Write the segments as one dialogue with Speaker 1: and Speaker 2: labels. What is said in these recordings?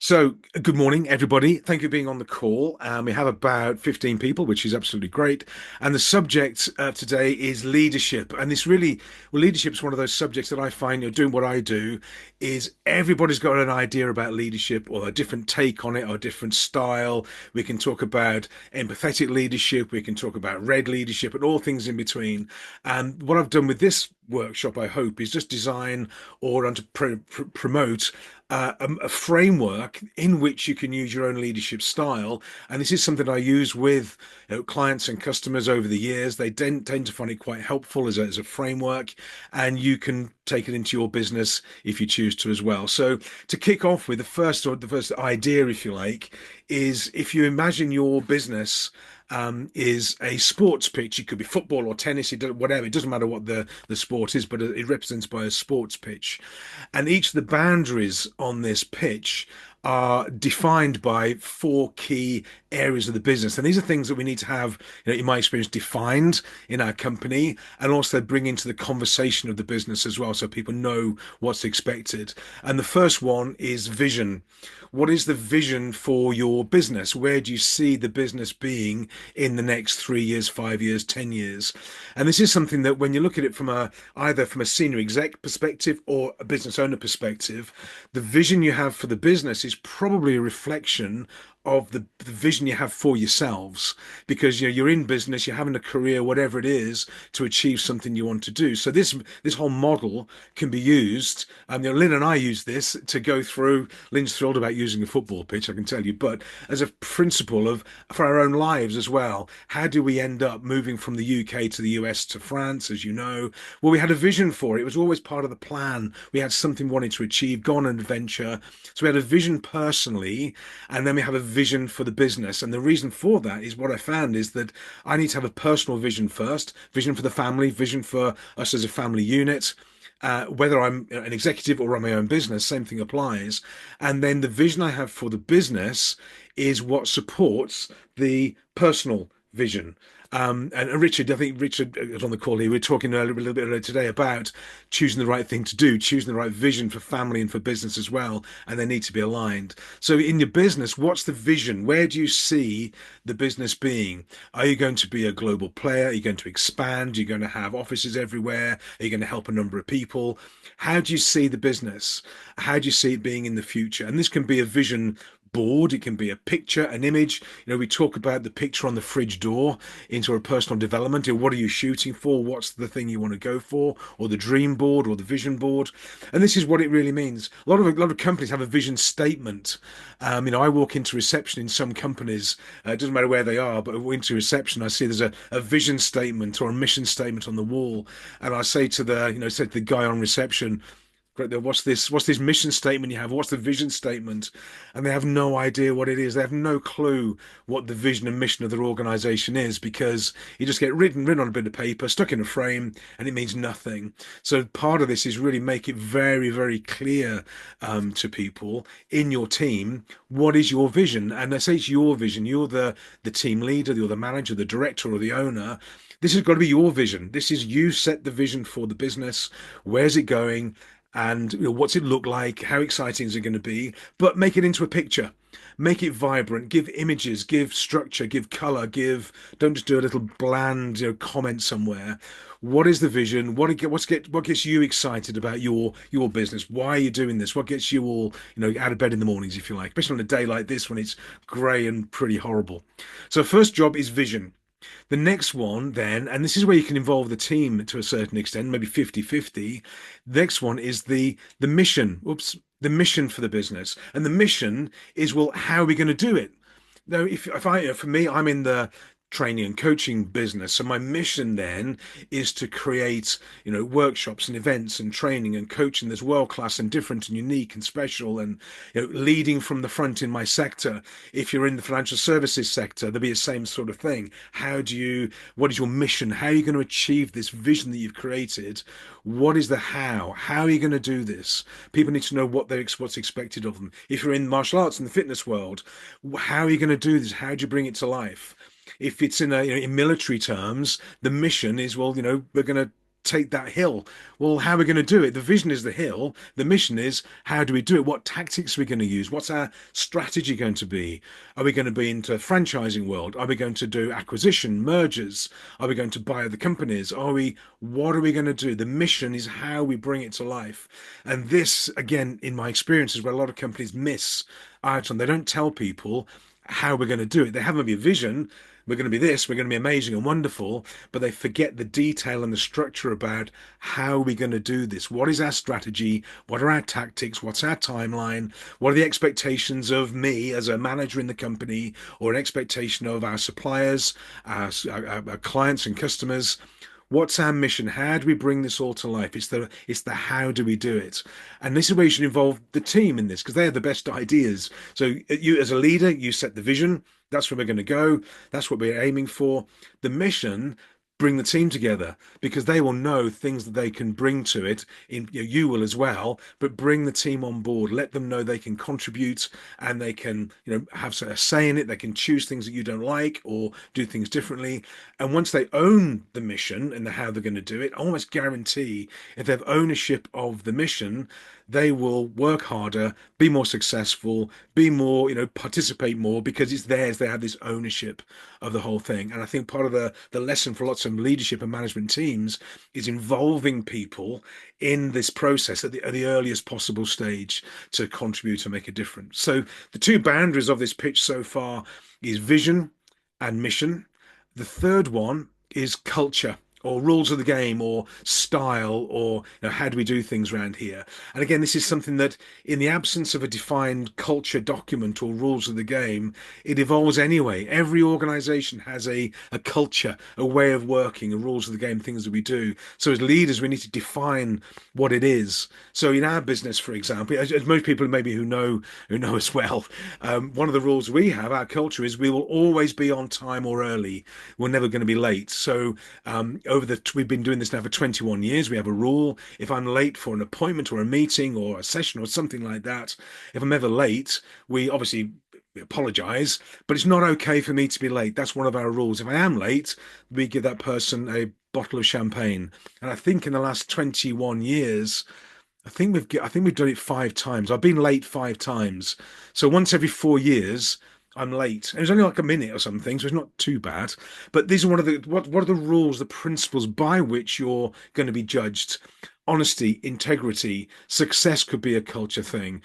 Speaker 1: So, good morning, everybody. Thank you for being on the call. We have about 15 people, which is absolutely great. And the subject today is leadership. And leadership is one of those subjects that I find, doing what I do, is everybody's got an idea about leadership or a different take on it or a different style. We can talk about empathetic leadership, we can talk about red leadership, and all things in between. And what I've done with this workshop, I hope, is just design or to promote a framework in which you can use your own leadership style. And this is something I use with clients and customers over the years. They tend to find it quite helpful as a framework, and you can take it into your business if you choose to as well. So to kick off with the first idea, if you like, is if you imagine your business is a sports pitch. It could be football or tennis, whatever. It doesn't matter what the sport is, but it represents by a sports pitch. And each of the boundaries on this pitch are defined by four key areas of the business. And these are things that we need to have, in my experience, defined in our company and also bring into the conversation of the business as well so people know what's expected. And the first one is vision. What is the vision for your business? Where do you see the business being in the next 3 years, 5 years, 10 years? And this is something that when you look at it either from a senior exec perspective or a business owner perspective, the vision you have for the business is probably a reflection of the vision you have for yourselves, because you're in business, you're having a career, whatever it is, to achieve something you want to do. So this whole model can be used. Lynn and I use this to go through. Lynn's thrilled about using a football pitch, I can tell you, but as a principle of for our own lives as well. How do we end up moving from the UK to the US to France, as you know? Well, we had a vision for it. It was always part of the plan. We had something we wanted to achieve, go on an adventure. So we had a vision personally, and then we have a vision for the business. And the reason for that is what I found is that I need to have a personal vision first, vision for the family, vision for us as a family unit. Whether I'm an executive or run my own business, same thing applies. And then the vision I have for the business is what supports the personal vision. And Richard, I think Richard is on the call here. We were talking a little bit earlier today about choosing the right thing to do, choosing the right vision for family and for business as well, and they need to be aligned. So, in your business, what's the vision? Where do you see the business being? Are you going to be a global player? Are you going to expand? Are you going to have offices everywhere? Are you going to help a number of people? How do you see the business? How do you see it being in the future? And this can be a vision board, it can be a picture, an image. We talk about the picture on the fridge door into a personal development. What are you shooting for? What's the thing you want to go for? Or the dream board or the vision board. And this is what it really means. A lot of companies have a vision statement. I walk into reception in some companies, it doesn't matter where they are, but into reception, I see there's a vision statement or a mission statement on the wall. And I say to the guy on reception, great, what's this mission statement you have? What's the vision statement? And they have no idea what it is. They have no clue what the vision and mission of their organization is, because you just get written on a bit of paper, stuck in a frame, and it means nothing. So part of this is really make it very, very clear to people in your team what is your vision. And I say it's your vision. You're the team leader, you're the manager, the director, or the owner. This has got to be your vision. This is you set the vision for the business. Where's it going? And what's it look like? How exciting is it going to be? But make it into a picture. Make it vibrant. Give images. Give structure. Give color. Don't just do a little bland, comment somewhere. What is the vision? What gets you excited about your business? Why are you doing this? What gets you all, out of bed in the mornings, if you like, especially on a day like this when it's grey and pretty horrible. So first job is vision. The next one then, and this is where you can involve the team to a certain extent, maybe 50-50. The next one is the mission. The mission for the business. And the mission is, well, how are we going to do it? Now, if I, for me, I'm in the training and coaching business. So my mission then is to create, workshops and events and training and coaching that's world class and different and unique and special and, leading from the front in my sector. If you're in the financial services sector, there'll be the same sort of thing. What is your mission? How are you going to achieve this vision that you've created? What is the how? How are you going to do this? People need to know what's expected of them. If you're in martial arts and the fitness world, how are you going to do this? How do you bring it to life? If it's in military terms, the mission is, well, we're going to take that hill. Well, how are we going to do it? The vision is the hill. The mission is how do we do it? What tactics are we going to use? What's our strategy going to be? Are we going to be into franchising world? Are we going to do acquisition, mergers? Are we going to buy other companies? What are we going to do? The mission is how we bring it to life. And this, again, in my experience, is where a lot of companies miss out on. They don't tell people how we're going to do it. They have maybe a vision. We're going to be this, we're going to be amazing and wonderful, but they forget the detail and the structure about how we're going to do this. What is our strategy? What are our tactics? What's our timeline? What are the expectations of me as a manager in the company, or an expectation of our suppliers, our clients and customers? What's our mission? How do we bring this all to life? It's the how do we do it? And this is where you should involve the team in this, because they have the best ideas. So you as a leader, you set the vision. That's where we're going to go. That's what we're aiming for. The mission, bring the team together, because they will know things that they can bring to it. You will as well, but bring the team on board. Let them know they can contribute, and they can, have a say in it. They can choose things that you don't like or do things differently. And once they own the mission and how they're going to do it, I almost guarantee if they have ownership of the mission, they will work harder, be more successful, be more, participate more, because it's theirs. They have this ownership of the whole thing. And I think part of the lesson for lots of leadership and management teams is involving people in this process at the earliest possible stage to contribute and make a difference. So the two boundaries of this pitch so far is vision and mission. The third one is culture, or rules of the game, or style, or how do we do things around here? And again, this is something that, in the absence of a defined culture document or rules of the game, it evolves anyway. Every organization has a culture, a way of working, a rules of the game, things that we do. So as leaders, we need to define what it is. So in our business, for example, as most people maybe who know as well, one of the rules we have, our culture, is we will always be on time or early. We're never going to be late. So we've been doing this now for 21 years. We have a rule. If I'm late for an appointment or a meeting or a session or something like that, if I'm ever late, we obviously apologize, but it's not okay for me to be late. That's one of our rules. If I am late, we give that person a bottle of champagne. And I think in the last 21 years, I think we've done it 5 times. I've been late 5 times. So once every 4 years, I'm late. And it was only like a minute or something, so it's not too bad. But these are what are the rules, the principles by which you're going to be judged. Honesty, integrity, success could be a culture thing,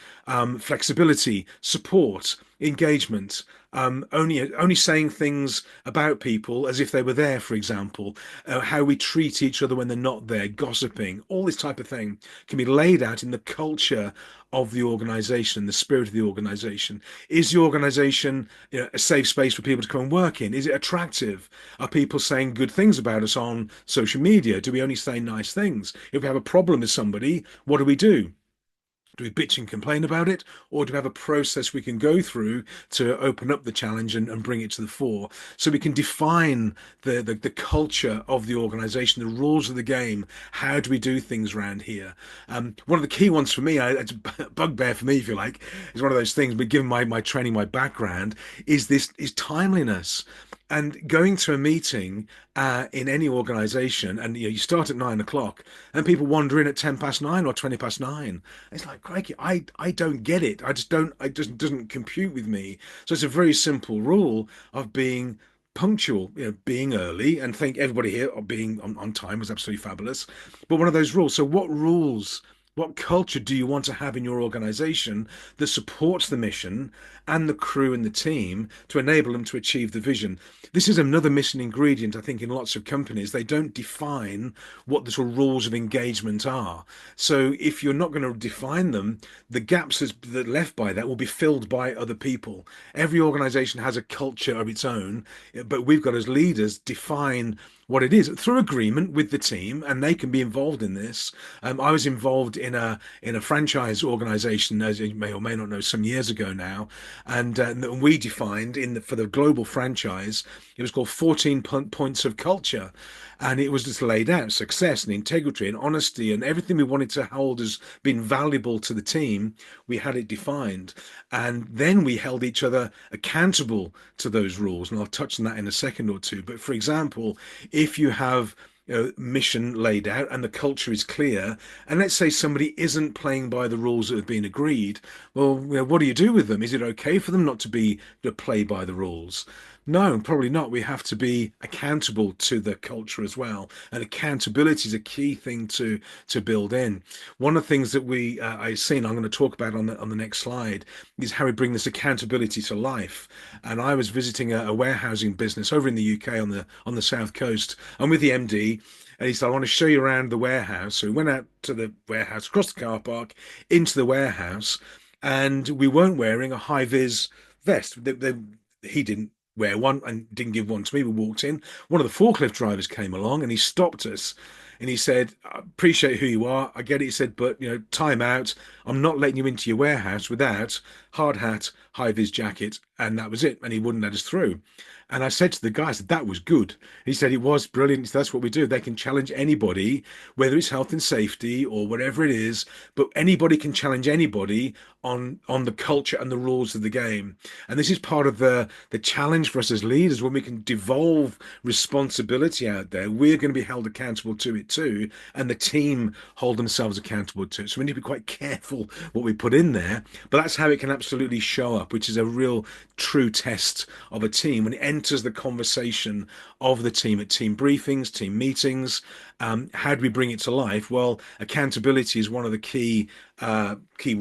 Speaker 1: flexibility, support, engagement, only saying things about people as if they were there, for example, how we treat each other when they're not there, gossiping, all this type of thing can be laid out in the culture of the organization, the spirit of the organization. Is the organization, a safe space for people to come and work in? Is it attractive? Are people saying good things about us on social media? Do we only say nice things? If we have a problem with somebody, what do we do? Do we bitch and complain about it, or do we have a process we can go through to open up the challenge and bring it to the fore, so we can define the culture of the organization, the rules of the game? How do we do things around here? One of the key ones for me, it's a bugbear for me, if you like, is one of those things. But given my training, my background, is timeliness. And going to a meeting in any organization, and you start at 9 o'clock, and people wander in at 10 past 9 or 20 past 9. It's like, crikey, I don't get it. I just don't. It just doesn't compute with me. So it's a very simple rule of being punctual, being early, and think everybody here being on time was absolutely fabulous. But one of those rules. So what rules? What culture do you want to have in your organization that supports the mission and the crew and the team to enable them to achieve the vision? This is another missing ingredient, I think, in lots of companies. They don't define what the sort of rules of engagement are. So if you're not going to define them, the gaps that are left by that will be filled by other people. Every organization has a culture of its own, but we've got, as leaders, define what it is through agreement with the team, and they can be involved in this. I was involved in a franchise organization, as you may or may not know, some years ago now, and we defined for the global franchise, it was called 14 points of culture. And it was just laid out: success and integrity and honesty and everything we wanted to hold as being valuable to the team. We had it defined. And then we held each other accountable to those rules. And I'll touch on that in a second or two. But for example, if you have mission laid out and the culture is clear, and let's say somebody isn't playing by the rules that have been agreed, well, what do you do with them? Is it okay for them not to play by the rules? No, probably not. We have to be accountable to the culture as well, and accountability is a key thing to build in. One of the things that I've seen, I'm going to talk about on the next slide, is how we bring this accountability to life. And I was visiting a warehousing business over in the UK on the south coast. I'm with the MD, and he said, "I want to show you around the warehouse." So we went out to the warehouse, across the car park, into the warehouse, and we weren't wearing a high vis vest. He didn't wear one and didn't give one to me. We walked in. One of the forklift drivers came along and he stopped us. And he said, "I appreciate who you are. I get it." He said, "But time out. I'm not letting you into your warehouse without hard hat, high vis jacket." And that was it. And he wouldn't let us through. And I said to the guy, I said, "That was good." He said, "It was brilliant. That's what we do. They can challenge anybody, whether it's health and safety or whatever it is, but anybody can challenge anybody on the culture and the rules of the game." And this is part of the challenge for us as leaders. When we can devolve responsibility out there, we're going to be held accountable to it too, and the team hold themselves accountable to it. So we need to be quite careful what we put in there, but that's how it can absolutely show up, which is a real true test of a team when it enters the conversation of the team at team briefings, team meetings. How do we bring it to life? Well, accountability is one of the key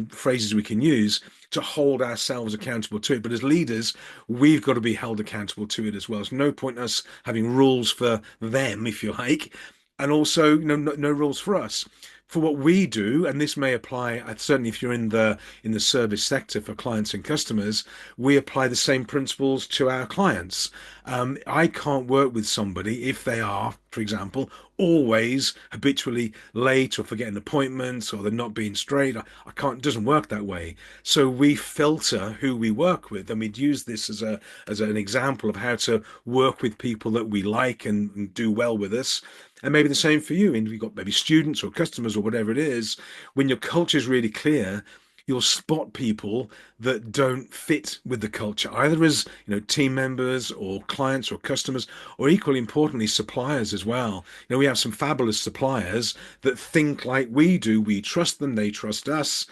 Speaker 1: phrases we can use to hold ourselves accountable to it. But as leaders, we've got to be held accountable to it as well. There's no point in us having rules for them, if you like, and also no rules for us. For what we do, and this may apply certainly if you're in the service sector for clients and customers, we apply the same principles to our clients. I can't work with somebody if they are, for example, always habitually late or forgetting appointments or they're not being straight. I can't, it doesn't work that way. So we filter who we work with, and we'd use this as an example of how to work with people that we like and do well with us. And maybe the same for you. And we've got maybe students or customers or whatever it is. When your culture is really clear, you'll spot people that don't fit with the culture, either as team members or clients or customers, or equally importantly, suppliers as well. We have some fabulous suppliers that think like we do. We trust them, they trust us.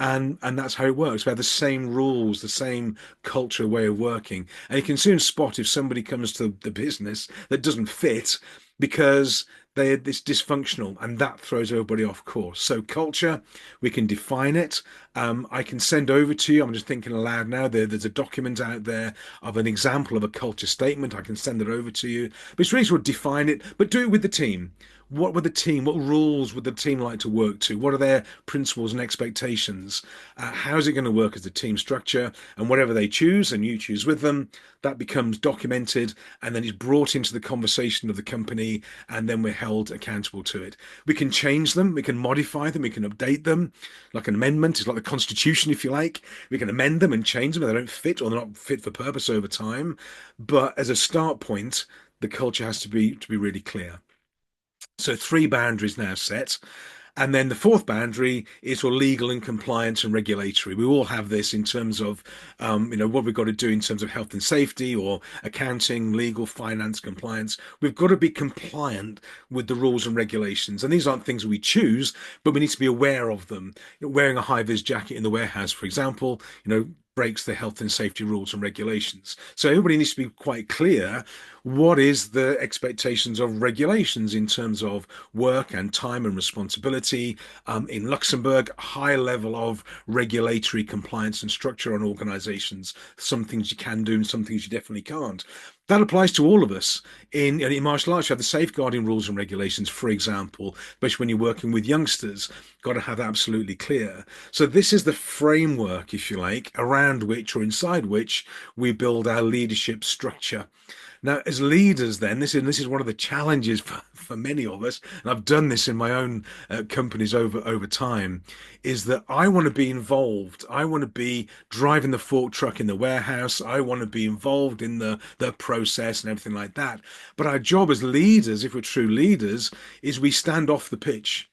Speaker 1: And that's how it works. We have the same rules, the same culture way of working. And you can soon spot if somebody comes to the business that doesn't fit because they're this dysfunctional, and that throws everybody off course. So culture, we can define it. I can send over to you. I'm just thinking aloud now. There's a document out there of an example of a culture statement. I can send it over to you. But it's really sort of define it, but do it with the team. What rules would the team like to work to? What are their principles and expectations? How is it going to work as a team structure? And whatever they choose and you choose with them, that becomes documented and then it's brought into the conversation of the company, and then we're held accountable to it. We can change them, we can modify them, we can update them. Like an amendment, it's like the Constitution, if you like. We can amend them and change them if they don't fit or they're not fit for purpose over time. But as a start point, the culture has to be really clear. So three boundaries now set. And then the fourth boundary is for legal and compliance and regulatory. We all have this in terms of, what we've got to do in terms of health and safety or accounting, legal, finance, compliance. We've got to be compliant with the rules and regulations. And these aren't things we choose, but we need to be aware of them. Wearing a high vis jacket in the warehouse, for example, breaks the health and safety rules and regulations. So everybody needs to be quite clear what is the expectations of regulations in terms of work and time and responsibility. In Luxembourg, high level of regulatory compliance and structure on organizations. Some things you can do and some things you definitely can't. That applies to all of us. In martial arts, you have the safeguarding rules and regulations, for example, especially when you're working with youngsters. Got to have that absolutely clear. So this is the framework, if you like, around which or inside which we build our leadership structure. Now, as leaders, then, this is one of the challenges for many of us, and I've done this in my own companies over time, is that I want to be involved. I want to be driving the fork truck in the warehouse. I want to be involved in the process and everything like that. But our job as leaders, if we're true leaders, is we stand off the pitch.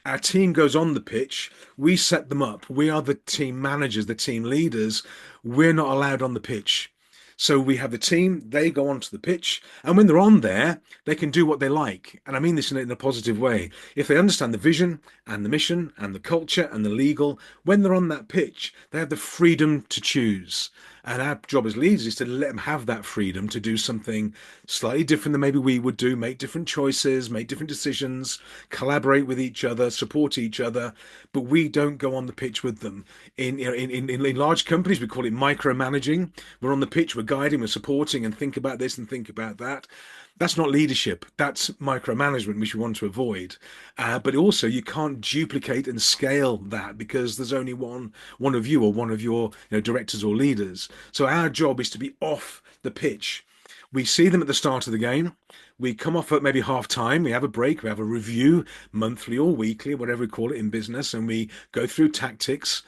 Speaker 1: Our team goes on the pitch. We set them up. We are the team managers, the team leaders. We're not allowed on the pitch. So we have the team, they go onto the pitch, and when they're on there, they can do what they like. And I mean this in a positive way. If they understand the vision and the mission and the culture and the legal, when they're on that pitch, they have the freedom to choose. And our job as leaders is to let them have that freedom to do something slightly different than maybe we would do, make different choices, make different decisions, collaborate with each other, support each other. But we don't go on the pitch with them. In large companies, we call it micromanaging. We're on the pitch, we're guiding, we're supporting, and think about this and think about that. That's not leadership. That's micromanagement, which we want to avoid. But also, you can't duplicate and scale that because there's only one of you or one of your directors or leaders. So our job is to be off the pitch. We see them at the start of the game. We come off at maybe half time. We have a break. We have a review monthly or weekly, whatever we call it in business, and we go through tactics.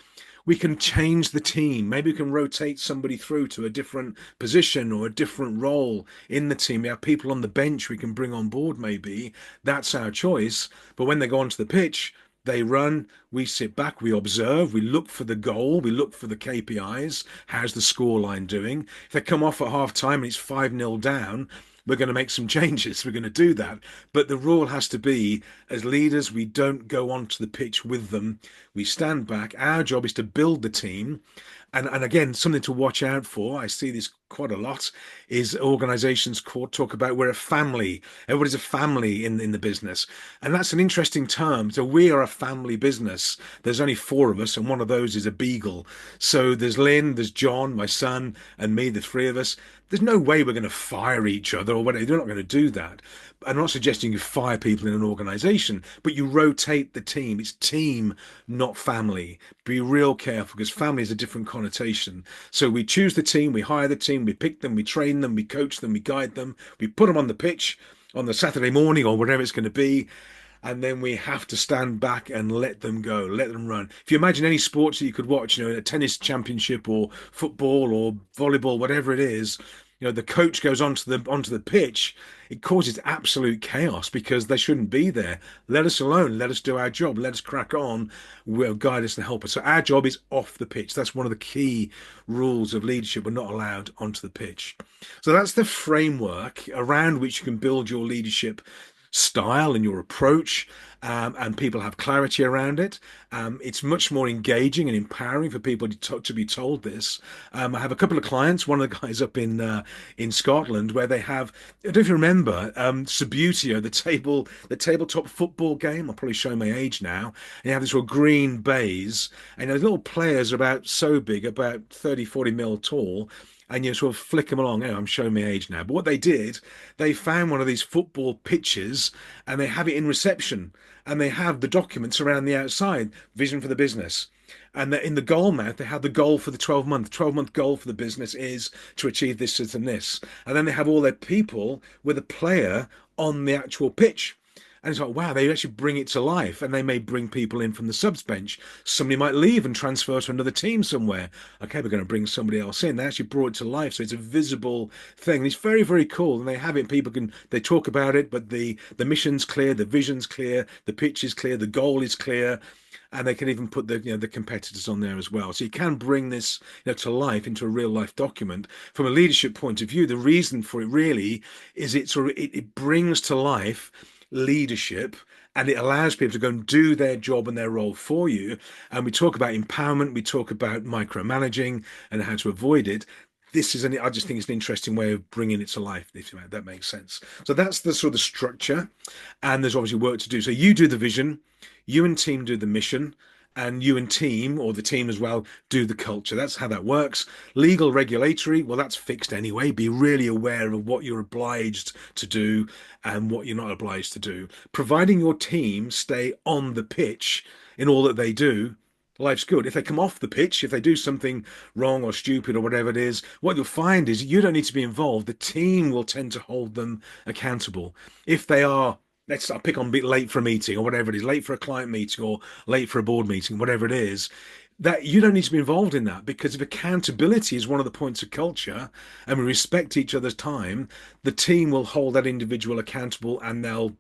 Speaker 1: We can change the team. Maybe we can rotate somebody through to a different position or a different role in the team. We have people on the bench we can bring on board, maybe. That's our choice. But when they go onto the pitch, they run, we sit back, we observe, we look for the goal, we look for the KPIs. How's the scoreline doing? If they come off at half time and it's 5-0 down, we're going to make some changes. We're going to do that. But the rule has to be, as leaders, we don't go onto the pitch with them. We stand back. Our job is to build the team. And again, something to watch out for, I see this quite a lot, is organizations talk about we're a family. Everybody's a family in the business. And that's an interesting term. So we are a family business. There's only four of us, and one of those is a beagle. So there's Lynn, there's John, my son, and me, the three of us. There's no way we're going to fire each other or whatever. They're not going to do that. I'm not suggesting you fire people in an organization, but you rotate the team. It's team, not family. Be real careful because family is a different connotation. So we choose the team, we hire the team, we pick them, we train them, we coach them, we guide them, we put them on the pitch on the Saturday morning or whatever it's going to be. And then we have to stand back and let them go, let them run. If you imagine any sports that you could watch, a tennis championship or football or volleyball, whatever it is, the coach goes onto the pitch, it causes absolute chaos because they shouldn't be there. Let us alone. Let us do our job. Let us crack on. Will guide us and help us. So our job is off the pitch. That's one of the key rules of leadership. We're not allowed onto the pitch. So that's the framework around which you can build your leadership style and your approach, and people have clarity around it. It's much more engaging and empowering for people to be told this. I have a couple of clients. One of the guys up in Scotland where they have. I don't know if you remember Subbuteo, the tabletop football game. I'm probably showing my age now. And you have this little green baize, and the little players are about so big, about 30, 40 mil tall, and you sort of flick them along. I'm showing my age now. But what they did, they found one of these football pitches and they have it in reception and they have the documents around the outside, vision for the business. And in the goal mouth, they have the goal for the 12-month goal for the business is to achieve this, this, and this. And then they have all their people with a player on the actual pitch. And it's like, wow, they actually bring it to life. And they may bring people in from the subs bench. Somebody might leave and transfer to another team somewhere. Okay, we're going to bring somebody else in. They actually brought it to life. So it's a visible thing. And it's very, very cool. And they have it. They talk about it, but the mission's clear, the vision's clear, the pitch is clear, the goal is clear. And they can even put the competitors on there as well. So you can bring this to life into a real life document. From a leadership point of view, the reason for it really is it brings to life leadership, and it allows people to go and do their job and their role for you. And we talk about empowerment, we talk about micromanaging and how to avoid it. I just think it's an interesting way of bringing it to life, if that makes sense. So that's the sort of structure, and there's obviously work to do. So you do the vision, you and team do the mission, and you and team, or the team as well, do the culture. That's how that works. Legal, regulatory, well, that's fixed anyway. Be really aware of what you're obliged to do and what you're not obliged to do. Providing your team stay on the pitch in all that they do, life's good. If they come off the pitch, if they do something wrong or stupid or whatever it is, what you'll find is you don't need to be involved. The team will tend to hold them accountable. If they are, I'll pick on late for a meeting or whatever it is, late for a client meeting or late for a board meeting, whatever it is, that you don't need to be involved in that, because if accountability is one of the points of culture and we respect each other's time, the team will hold that individual accountable and they'll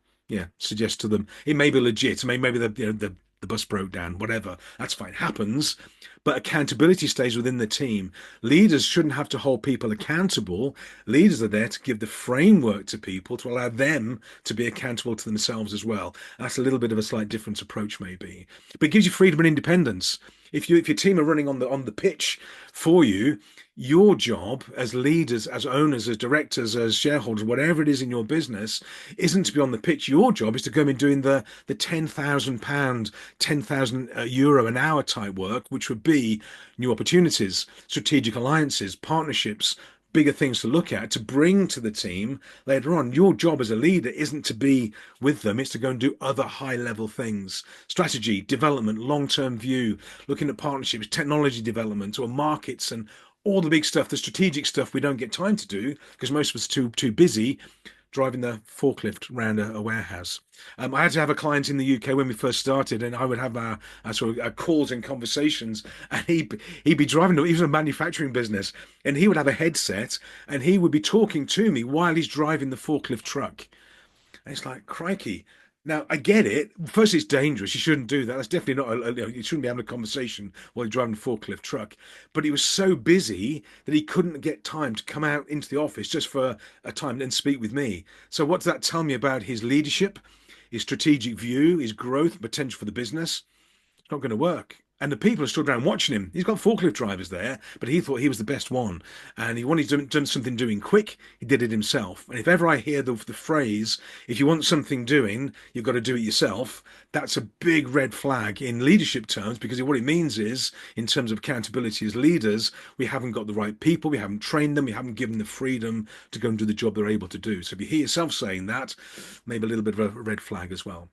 Speaker 1: suggest to them it may be legit. Maybe the bus broke down, whatever. That's fine. Happens. but accountability stays within the team. Leaders shouldn't have to hold people accountable. Leaders are there to give the framework to people to allow them to be accountable to themselves as well. That's a little bit of a slight different approach, maybe, but it gives you freedom and independence. If your team are running on the pitch for you, your job as leaders, as owners, as directors, as shareholders, whatever it is in your business, isn't to be on the pitch. Your job is to go and doing the £10,000, €10,000 an hour type work, which would be new opportunities, strategic alliances, partnerships, bigger things to look at to bring to the team later on. Your job as a leader isn't to be with them, it's to go and do other high level things: strategy, development, long term view, looking at partnerships, technology development, or markets, and all the big stuff, the strategic stuff we don't get time to do because most of us are too busy driving the forklift around a warehouse. I had to have a client in the UK when we first started, and I would have our sort of our calls and conversations, and he'd be driving. He was a manufacturing business, and he would have a headset, and he would be talking to me while he's driving the forklift truck. And it's like, crikey. Now, I get it. First, it's dangerous. You shouldn't do that. That's definitely not, you shouldn't be having a conversation while you're driving a forklift truck. But he was so busy that he couldn't get time to come out into the office just for a time and speak with me. So, what does that tell me about his leadership, his strategic view, his growth potential for the business? It's not going to work. And the people are stood around watching him. He's got forklift drivers there, but he thought he was the best one. And he wanted to do something doing quick. He did it himself. And if ever I hear the phrase, if you want something doing, you've got to do it yourself, that's a big red flag in leadership terms, because what it means is, in terms of accountability as leaders, we haven't got the right people, we haven't trained them, we haven't given the freedom to go and do the job they're able to do. So if you hear yourself saying that, maybe a little bit of a red flag as well.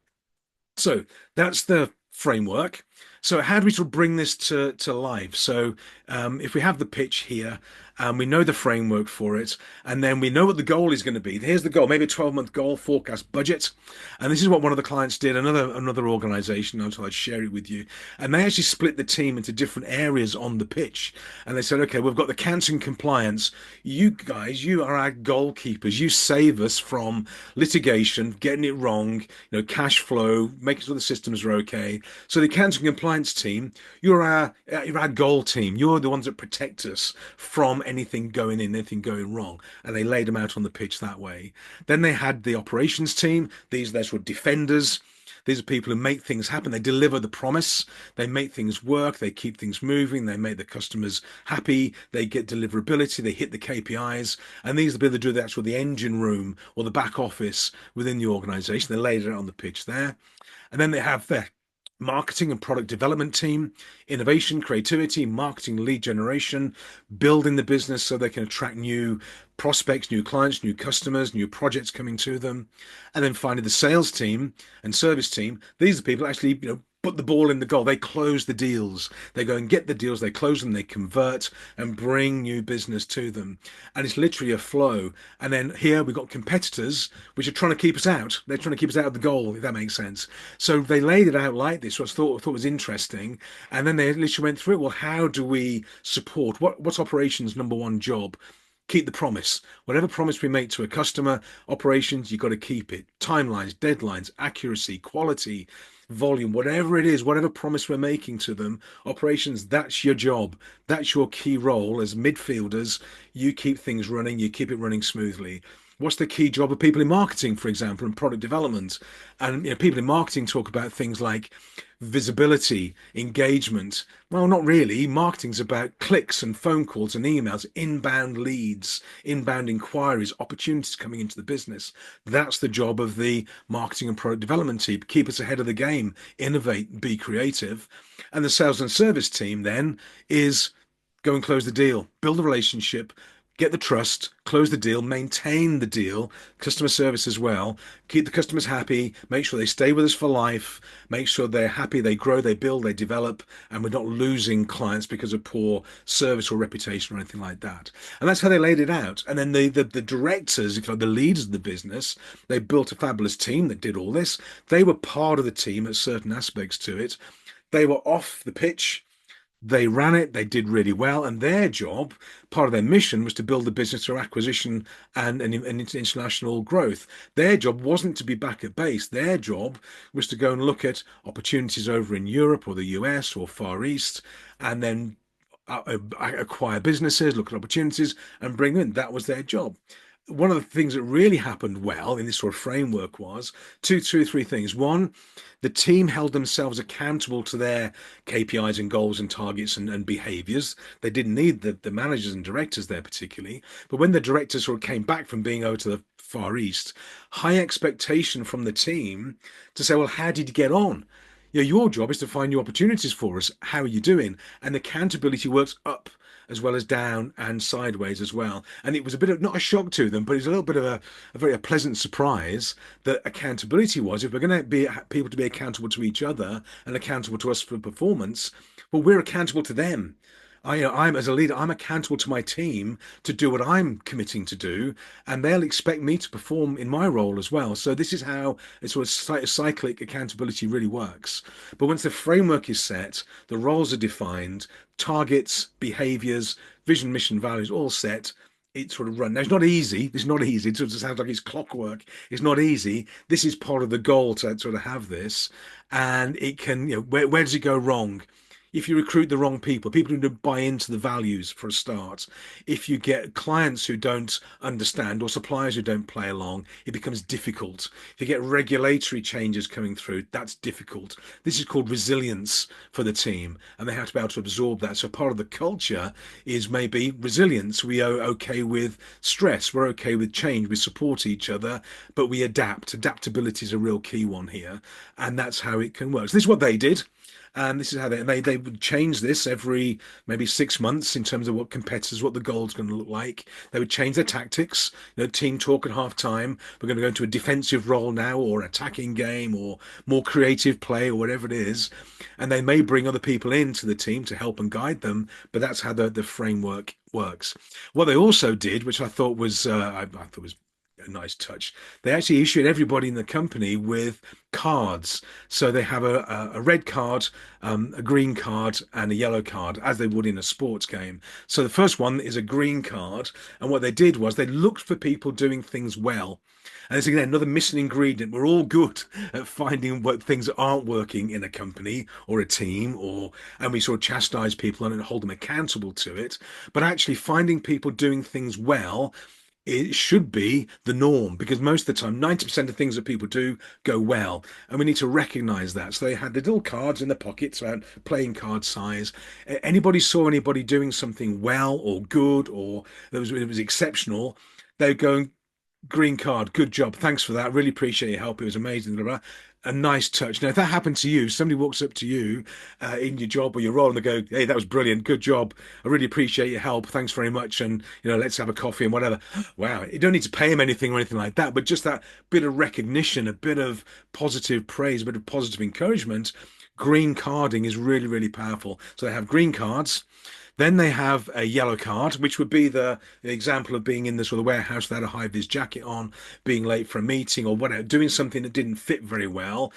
Speaker 1: So that's the framework. So how do we sort of bring this to life? So if we have the pitch here, and we know the framework for it, and then we know what the goal is going to be. Here's the goal, maybe a 12-month goal, forecast, budget. And this is what one of the clients did, another organization, I thought I'd share it with you. And they actually split the team into different areas on the pitch. And they said, okay, we've got the council and compliance. You guys, you are our goalkeepers. You save us from litigation, getting it wrong, cash flow, making sure the systems are okay. So the council and compliance team, you're our goal team. You're the ones that protect us from anything going in, anything going wrong. And they laid them out on the pitch that way. Then they had the operations team. These were defenders. These are people who make things happen. They deliver the promise. They make things work. They keep things moving. They make the customers happy. They get deliverability. They hit the KPIs. And these are the people that do the engine room or the back office within the organization. They laid it out on the pitch there. And then they have their marketing and product development team, innovation, creativity, marketing, lead generation, building the business so they can attract new prospects, new clients, new customers, new projects coming to them. And then finally, the sales team and service team. These are people actually, put the ball in the goal. They close the deals. They go and get the deals. They close them. They convert and bring new business to them. And it's literally a flow. And then here we've got competitors which are trying to keep us out. They're trying to keep us out of the goal, if that makes sense. So they laid it out like this, which I thought was interesting. And then they literally went through it. Well, how do we support? What's operations' number one job? Keep the promise. Whatever promise we make to a customer, operations, you've got to keep it. Timelines, deadlines, accuracy, quality, volume, whatever it is, whatever promise we're making to them, operations, that's your job. That's your key role as midfielders. You keep things running, you keep it running smoothly. What's the key job of people in marketing, for example, and product development? And people in marketing talk about things like visibility, engagement. Well, not really. Marketing's about clicks and phone calls and emails, inbound leads, inbound inquiries, opportunities coming into the business. That's the job of the marketing and product development team. Keep us ahead of the game, innovate, be creative. And the sales and service team then is go and close the deal, build a relationship, get the trust, close the deal, maintain the deal, customer service as well, keep the customers happy, make sure they stay with us for life, make sure they're happy, they grow, they build, they develop, and we're not losing clients because of poor service or reputation or anything like that. And that's how they laid it out. And then the directors, if you like, the leaders of the business, they built a fabulous team that did all this. They were part of the team at certain aspects to it. They were off the pitch. They ran it, they did really well, and their job, part of their mission, was to build the business through acquisition and international growth. Their job wasn't to be back at base. Their job was to go and look at opportunities over in Europe or the US or Far East, and then acquire businesses, look at opportunities, and bring them in. That was their job. One of the things that really happened well in this sort of framework was two or three things. One, the team held themselves accountable to their KPIs and goals and targets and behaviors. They didn't need the managers and directors there particularly. But when the directors sort of came back from being over to the Far East, high expectation from the team to say, well, how did you get on? Your job is to find new opportunities for us. How are you doing? And accountability works up as well as down and sideways as well. And it was a bit of not a shock to them, but it's a little bit of a very pleasant surprise that accountability was if we're going to be people to be accountable to each other and accountable to us for performance, well, we're accountable to them. I'm as a leader, I'm accountable to my team to do what I'm committing to do, and they'll expect me to perform in my role as well. So this is how it's sort of cyclic accountability really works. But once the framework is set, the roles are defined, targets, behaviors, vision, mission, values all set. It sort of run. Now it's not easy. It's not easy. It sort of sounds like it's clockwork. It's not easy. This is part of the goal to sort of have this, and it can. Where does it go wrong? If you recruit the wrong people who don't buy into the values for a start, if you get clients who don't understand or suppliers who don't play along, it becomes difficult. If you get regulatory changes coming through, that's difficult. This is called resilience for the team, and they have to be able to absorb that. So part of the culture is maybe resilience. We are okay with stress, we're okay with change, we support each other, but we adapt. Adaptability is a real key one here, and that's how it can work. So this is what they did. And this is how they would change this every maybe 6 months in terms of what competitors, what the goal's going to look like. They would change their tactics. Team talk at half time. We're going to go into a defensive role now, or an attacking game, or more creative play, or whatever it is. And they may bring other people into the team to help and guide them. But that's how the framework works. What they also did, which I thought was a nice touch. They actually issued everybody in the company with cards. So they have a red card, a green card, and a yellow card, as they would in a sports game. So the first one is a green card. And what they did was they looked for people doing things well. And it's again another missing ingredient. We're all good at finding what things aren't working in a company or a team, and we sort of chastise people on it and hold them accountable to it. But actually finding people doing things well, it should be the norm, because most of the time 90% of things that people do go well, and we need to recognize that. So they had the little cards in the pockets around playing card size. Anybody saw anybody doing something well or good, or it was exceptional, they would go, green card, good job, thanks for that, really appreciate your help, it was amazing, blah, blah. A nice touch. Now if that happened to you, somebody walks up to you in your job or your role, and they go, hey, that was brilliant, good job, I really appreciate your help, thanks very much, and let's have a coffee and whatever. Wow, you don't need to pay them anything or anything like that, but just that bit of recognition, a bit of positive praise, a bit of positive encouragement. Green carding is really, really powerful. So they have green cards. Then they have a yellow card, which would be the example of being in the sort of warehouse without a high vis jacket on, being late for a meeting or whatever, doing something that didn't fit very well.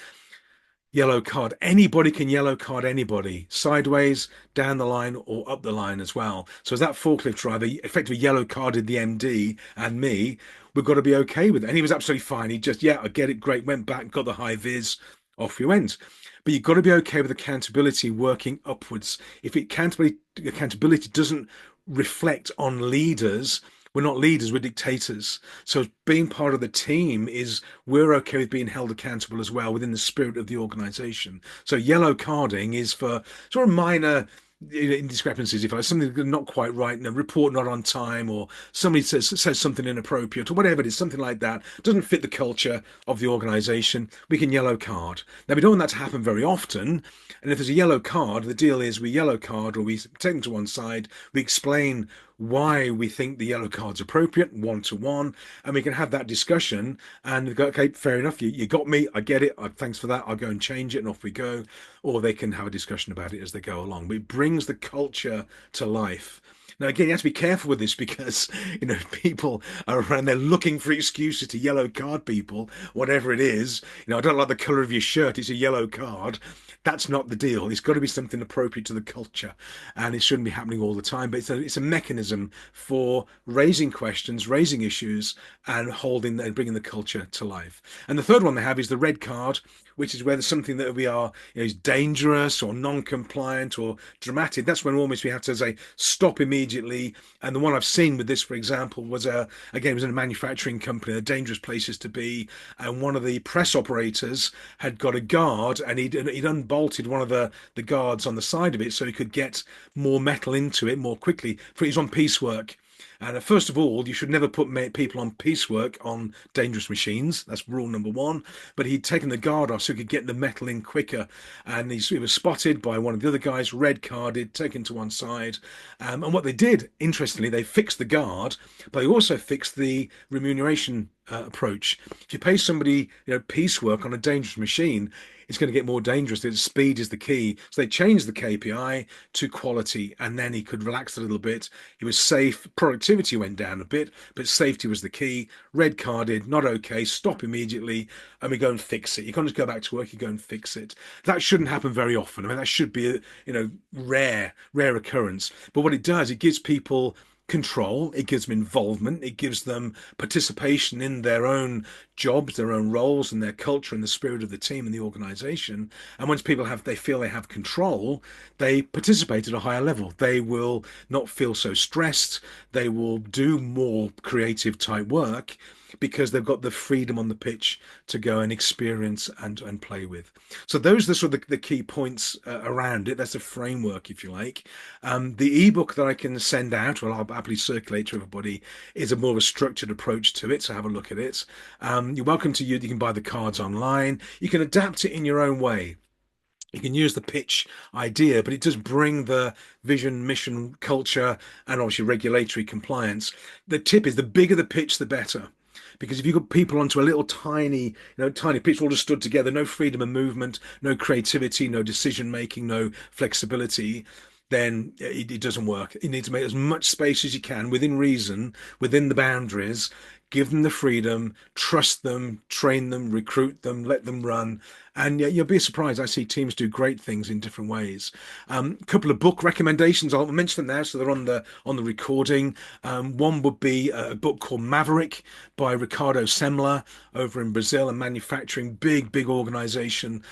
Speaker 1: Yellow card. Anybody can yellow card anybody, sideways, down the line, or up the line as well. So as that forklift driver effectively yellow carded the MD and me, we've got to be okay with it. And he was absolutely fine. He just, yeah, I get it, great, went back, got the high vis, off we went. But you've got to be okay with accountability working upwards. If accountability doesn't reflect on leaders, we're not leaders, we're dictators. So being part of the team is we're okay with being held accountable as well within the spirit of the organization. So yellow carding is for sort of minor indiscrepancies, if I something not quite right, report not on time, or somebody says something inappropriate, or whatever it is, something like that doesn't fit the culture of the organization, we can yellow card. Now we don't want that to happen very often, and if there's a yellow card, the deal is we yellow card, or we take them to one side, we explain why we think the yellow card's appropriate, one to one, and we can have that discussion and go, okay, fair enough, you got me, I get it, thanks for that, I'll go and change it, and off we go. Or they can have a discussion about it as they go along. But it brings the culture to life. Now, again, you have to be careful with this because, people are around there looking for excuses to yellow card people, whatever it is. I don't like the color of your shirt, it's a yellow card. That's not the deal. It's got to be something appropriate to the culture, and it shouldn't be happening all the time. But it's a mechanism for raising questions, raising issues, and holding and bringing the culture to life. And the third one they have is the red card, which is where there's something that we are, is dangerous or non-compliant or dramatic. That's when almost we have to say stop immediately. And the one I've seen with this, for example, was again, it was in a manufacturing company, a dangerous places to be. And one of the press operators had got a guard, and he'd unbolted one of the guards on the side of it so he could get more metal into it more quickly. For he's on piecework. And first of all, you should never put people on piecework on dangerous machines. That's rule number one. But he'd taken the guard off so he could get the metal in quicker. And he was spotted by one of the other guys, red carded, taken to one side. And what they did, interestingly, they fixed the guard, but they also fixed the remuneration approach. If you pay somebody, piecework on a dangerous machine, it's going to get more dangerous. Speed is the key. So they changed the KPI to quality, and then he could relax a little bit. He was safe. Productivity went down a bit, but safety was the key. Red carded, not okay. Stop immediately, and we go and fix it. You can't just go back to work. You go and fix it. That shouldn't happen very often. I mean, that should be a rare occurrence. But what it does, it gives people control, it gives them involvement, it gives them participation in their own jobs, their own roles, and their culture and the spirit of the team and the organization. And once people they feel they have control, they participate at a higher level. They will not feel so stressed. They will do more creative type work because they've got the freedom on the pitch to go and experience and play with. So those are sort of the key points around it. That's a framework, if you like. The ebook that I can send out, or I'll happily circulate to everybody, is a more of a structured approach to it. So have a look at it. You're welcome to use. You can buy the cards online. You can adapt it in your own way. You can use the pitch idea, but it does bring the vision, mission, culture, and obviously regulatory compliance. The tip is the bigger the pitch, the better. Because if you got people onto a little tiny pitch all just stood together, no freedom of movement, no creativity, no decision making, no flexibility, then it doesn't work. You need to make as much space as you can within reason, within the boundaries. Give them the freedom, trust them, train them, recruit them, let them run. And yeah, you'll be surprised. I see teams do great things in different ways. A couple of book recommendations. I'll mention them now, so they're on the recording. One would be a book called Maverick by Ricardo Semler over in Brazil, a manufacturing big organization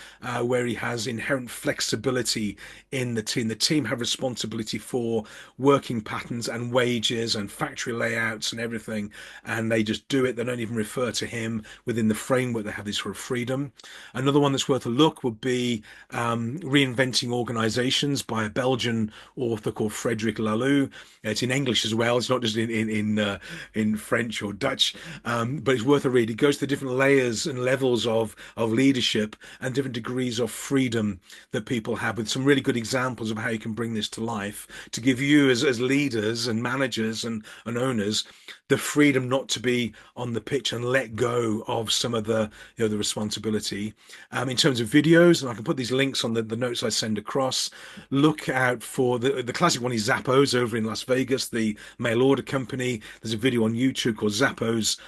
Speaker 1: where he has inherent flexibility in the team. The team have responsibility for working patterns and wages and factory layouts and everything, and they just do it. They don't even refer to him within the framework. They have this sort of freedom. Another one that's worth a look would be Reinventing Organizations by a Belgian author called Frederic Laloux. It's in English as well. It's not just in French or Dutch, but it's worth a read. It goes to the different layers and levels of leadership and different degrees of freedom that people have, with some really good examples of how you can bring this to life to give you as leaders and managers and owners the freedom not to be on the pitch and let go of some of the the responsibility. In terms of videos, and I can put these links on the notes I send across. Look out for the classic one is Zappos over in Las Vegas, the mail order company. There's a video on YouTube called Zappos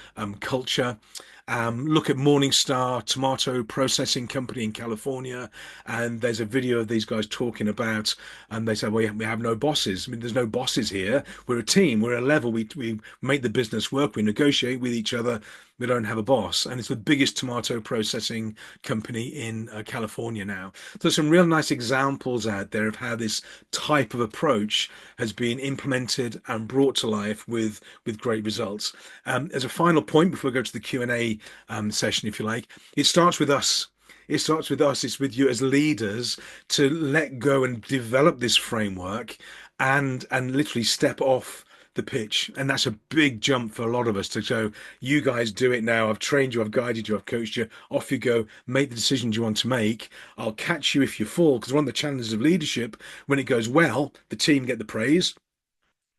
Speaker 1: Culture. Look at Morningstar Tomato Processing Company in California, and there's a video of these guys talking about, and they say, well, we have no bosses. I mean, there's no bosses here. We're a team. We're a level. We make the business work. We negotiate with each other. We don't have a boss. And it's the biggest tomato processing company in California now. So there's some real nice examples out there of how this type of approach has been implemented and brought to life with great results. As a final point, before we go to the Q&A session, if you like, it starts with us. It starts with us. It's with you as leaders to let go and develop this framework and literally step off the pitch. And that's a big jump for a lot of us to go, you guys do it now. I've trained you, I've guided you, I've coached you. Off you go, make the decisions you want to make. I'll catch you if you fall. Because one of the challenges of leadership, when it goes well, the team get the praise.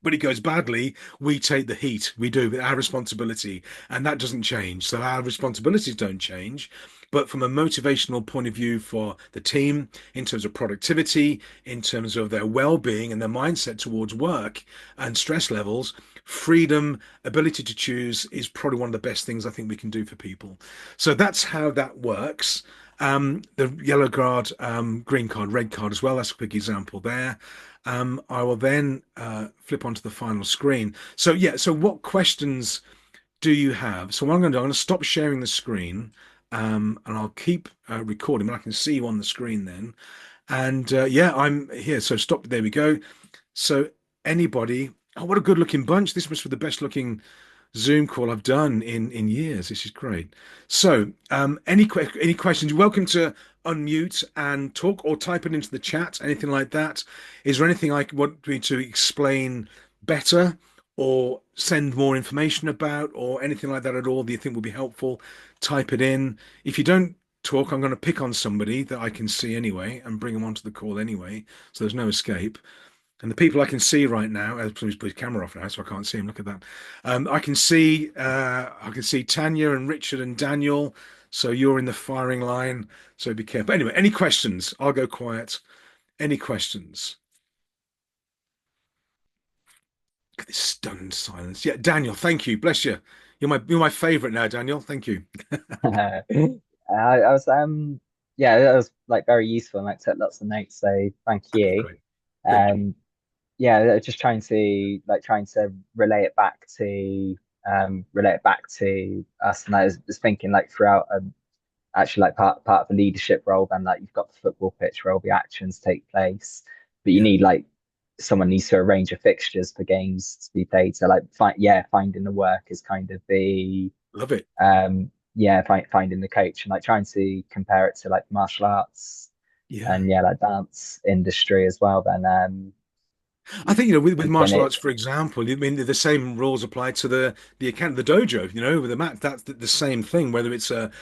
Speaker 1: When it goes badly, we take the heat. We do, our responsibility. And that doesn't change. So our responsibilities don't change. But from a motivational point of view for the team, in terms of productivity, in terms of their well-being and their mindset towards work and stress levels, freedom, ability to choose is probably one of the best things I think we can do for people. So that's how that works. The yellow card, green card, red card as well. That's a quick example there. I will then flip onto the final screen. So yeah, so what questions do you have? So what I'm going to do, I'm going to stop sharing the screen, and I'll keep recording, but I can see you on the screen then. And yeah, I'm here. So stop. There we go. So anybody, oh, what a good looking bunch. This must be the best looking Zoom call I've done in years. This is great. So, any questions? You're welcome to unmute and talk or type it into the chat, anything like that. Is there anything I want me to explain better or send more information about or anything like that at all that you think would be helpful? Type it in. If you don't talk, I'm going to pick on somebody that I can see anyway and bring them onto the call anyway, so there's no escape. And the people I can see right now, please put his camera off now, so I can't see him. Look at that. I can see Tanya and Richard and Daniel. So you're in the firing line. So be careful. Anyway, any questions? I'll go quiet. Any questions? Look at this stunned silence. Yeah, Daniel, thank you. Bless you. You're my favorite now, Daniel. Thank you.
Speaker 2: I was yeah, that was like very useful and like took lots of notes, so thank you.
Speaker 1: Great. Thank you.
Speaker 2: Um yeah, just trying to relate it back to us, and I was thinking like throughout actually like part of the leadership role, then like you've got the football pitch where all the actions take place, but you
Speaker 1: Yeah,
Speaker 2: need like someone needs to arrange a fixtures for games to be played. So like finding the work is kind of the
Speaker 1: love it.
Speaker 2: finding the coach, and like trying to compare it to like martial arts
Speaker 1: Yeah.
Speaker 2: and yeah, like dance industry as well. Then
Speaker 1: I think, with
Speaker 2: thinking
Speaker 1: martial
Speaker 2: it
Speaker 1: arts, for example, I mean, the same rules apply to the account, the dojo, with the mat. That's the same thing, whether it's a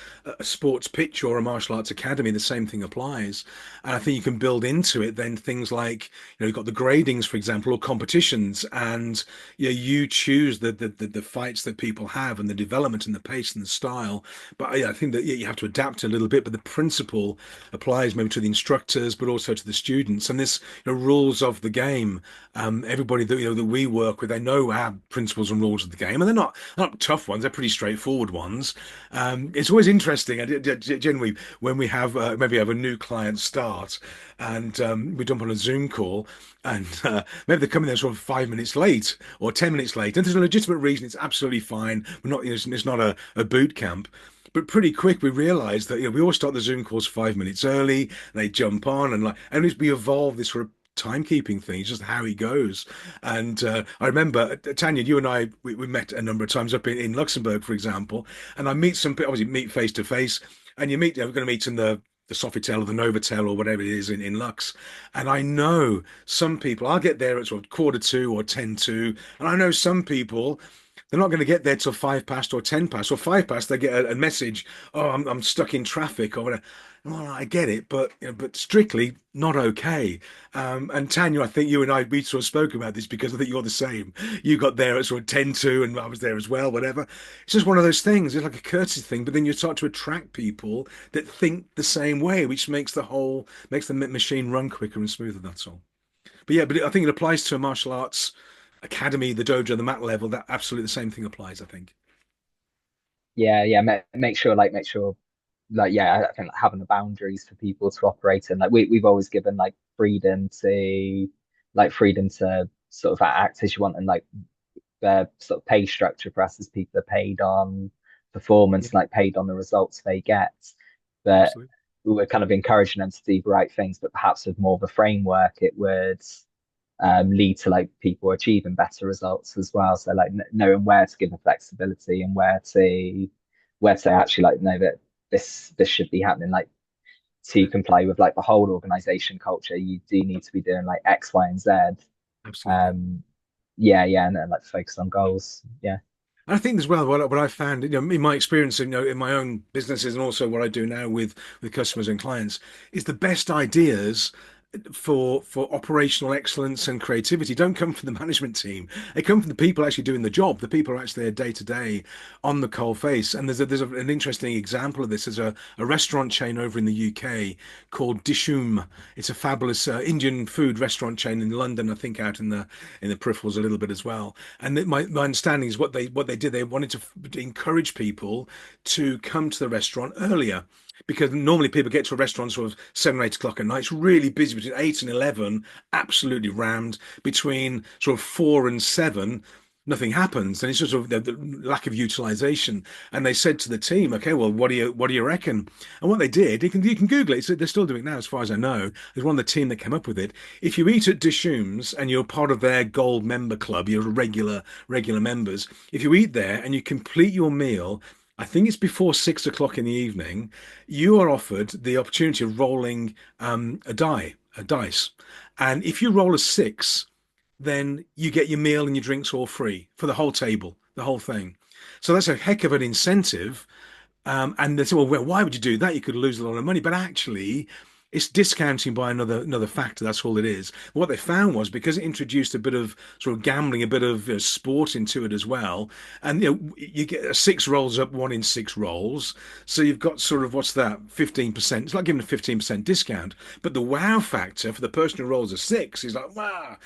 Speaker 1: sports pitch or a martial arts academy, the same thing applies. And I think you can build into it then things like, you've got the gradings, for example, or competitions, and you choose the fights that people have and the development and the pace and the style. But yeah, I think that you have to adapt a little bit, but the principle applies maybe to the instructors, but also to the students. And this, rules of the game, everybody that we work with, they know our principles and rules of the game, and they're not tough ones. They're pretty straightforward ones. It's always interesting. Generally, when we have maybe have a new client start, and we jump on a Zoom call, and maybe they're coming there sort of 5 minutes late or 10 minutes late, and there's a legitimate reason. It's absolutely fine. We're not. It's not a boot camp. But pretty quick, we realised that we always start the Zoom calls 5 minutes early. And they jump on, and we evolve this sort of timekeeping thing. It's just how he goes. And I remember, Tanya, you and I, we met a number of times up in Luxembourg, for example. And I meet some people, obviously meet face to face, and we're going to meet in the Sofitel or the Novotel or whatever it is in Lux. And I know some people, I'll get there at sort of quarter to or 10 to, and I know some people, they're not going to get there till 5 past or 10 past or 5 past. They get a message, oh, I'm stuck in traffic or whatever. Well, I get it, but strictly not okay. And Tanya, I think you and we sort of spoke about this because I think you're the same. You got there at sort of 10 to, and I was there as well, whatever. It's just one of those things. It's like a courtesy thing, but then you start to attract people that think the same way, which makes the machine run quicker and smoother. That's all. But yeah, I think it applies to a martial arts academy, the dojo, the mat level. That absolutely the same thing applies, I think.
Speaker 2: make sure like yeah, I think like, having the boundaries for people to operate in, like we've always given like freedom to sort of act as you want, and like the sort of pay structure for us as people are paid on
Speaker 1: Yeah,
Speaker 2: performance, like paid on the results they get. But
Speaker 1: absolutely.
Speaker 2: we were kind of encouraging them to do the right things, but perhaps with more of a framework, it would lead to like people achieving better results as well. So like knowing where to give the flexibility and where to actually like know that this should be happening, like to comply with like the whole organization culture, you do need to be doing like X, Y, and Z.
Speaker 1: Absolutely.
Speaker 2: Um, yeah, and then like focus on goals. Yeah.
Speaker 1: I think as well, what I found, in my experience, in my own businesses and also what I do now with customers and clients, is the best ideas for operational excellence and creativity don't come from the management team. They come from the people actually doing the job. The people are actually there day to day on the coal face. And an interesting example of this. There's a restaurant chain over in the UK called Dishoom. It's a fabulous Indian food restaurant chain in London, I think out in the peripherals a little bit as well. And my understanding is what they did. They wanted to encourage people to come to the restaurant earlier. because normally people get to a restaurant sort of 7 or 8 o'clock at night. It's really busy between 8 and 11, absolutely rammed. Between sort of 4 and 7, nothing happens, and it's just sort of the lack of utilization. And they said to the team, "Okay, well, what do you reckon?" And what they did, you can Google it. So they're still doing it now, as far as I know. There's one of the team that came up with it. If you eat at Dishoom's and you're part of their gold member club, you're regular members. If you eat there and you complete your meal, I think it's before 6 o'clock in the evening, you are offered the opportunity of rolling a dice. And if you roll a six, then you get your meal and your drinks all free for the whole table, the whole thing. So that's a heck of an incentive. And they say, well, why would you do that? You could lose a lot of money. But actually, it's discounting by another factor. That's all it is. What they found was because it introduced a bit of sort of gambling, a bit of sport into it as well. And you get six rolls up, one in six rolls. So you've got sort of what's that, 15%. It's like giving a 15% discount. But the wow factor for the person who rolls a six is like, wow.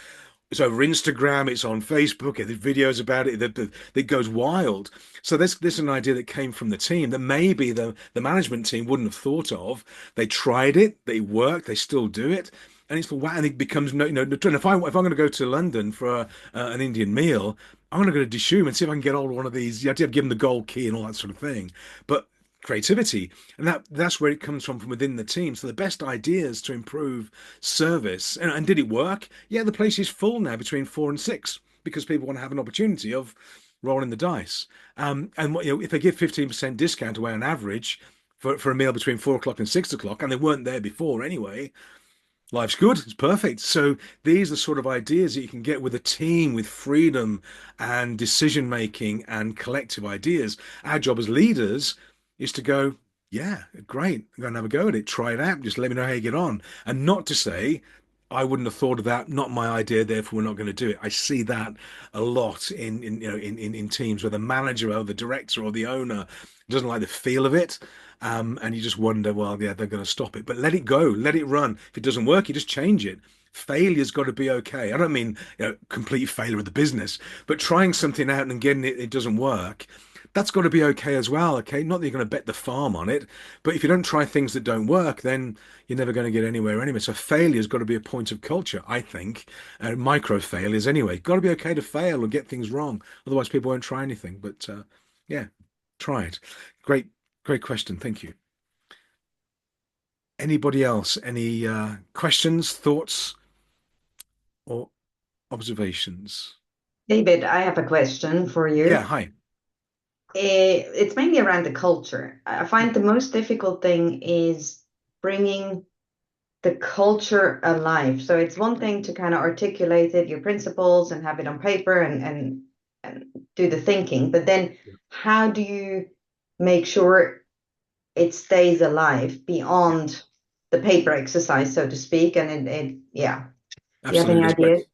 Speaker 1: It's over Instagram, it's on Facebook, there's videos about it that goes wild. So this is an idea that came from the team that maybe the management team wouldn't have thought of. They tried it, they worked, they still do it, and it's wow. And it becomes if I'm going to go to London for an Indian meal, I'm going to go to Dishoom and see if I can get hold of one of these. You have to give them the gold key and all that sort of thing. But creativity, and that's where it comes from within the team. So the best ideas to improve service, and did it work? Yeah, the place is full now between 4 and 6 because people want to have an opportunity of rolling the dice. And if they give 15% discount away on average for a meal between 4 o'clock and 6 o'clock, and they weren't there before anyway, life's good. It's perfect. So these are sort of ideas that you can get with a team with freedom and decision making and collective ideas. Our job as leaders is to go, yeah, great. I'm going to have a go at it. Try it out. Just let me know how you get on. And not to say, I wouldn't have thought of that. Not my idea. Therefore, we're not going to do it. I see that a lot in teams where the manager or the director or the owner doesn't like the feel of it. And you just wonder, well, yeah, they're going to stop it. But let it go. Let it run. If it doesn't work, you just change it. Failure's got to be okay. I don't mean complete failure of the business, but trying something out and getting it doesn't work, that's got to be okay as well. Okay, not that you're going to bet the farm on it, but if you don't try things that don't work, then you're never going to get anywhere anyway. So failure's got to be a point of culture, I think. Micro failures anyway. Got to be okay to fail or get things wrong. Otherwise, people won't try anything. But yeah, try it. Great, great question. Thank you. Anybody else? Any questions, thoughts, or observations?
Speaker 3: David, I have a question for
Speaker 1: Yeah,
Speaker 3: you.
Speaker 1: hi.
Speaker 3: It's mainly around the culture. I find the most difficult thing is bringing the culture alive. So it's one thing to kind of articulate it, your principles, and have it on paper and do the thinking, but then how do you make sure it stays alive beyond the paper exercise, so to speak? And yeah. Do you have any
Speaker 1: Absolutely.
Speaker 3: ideas?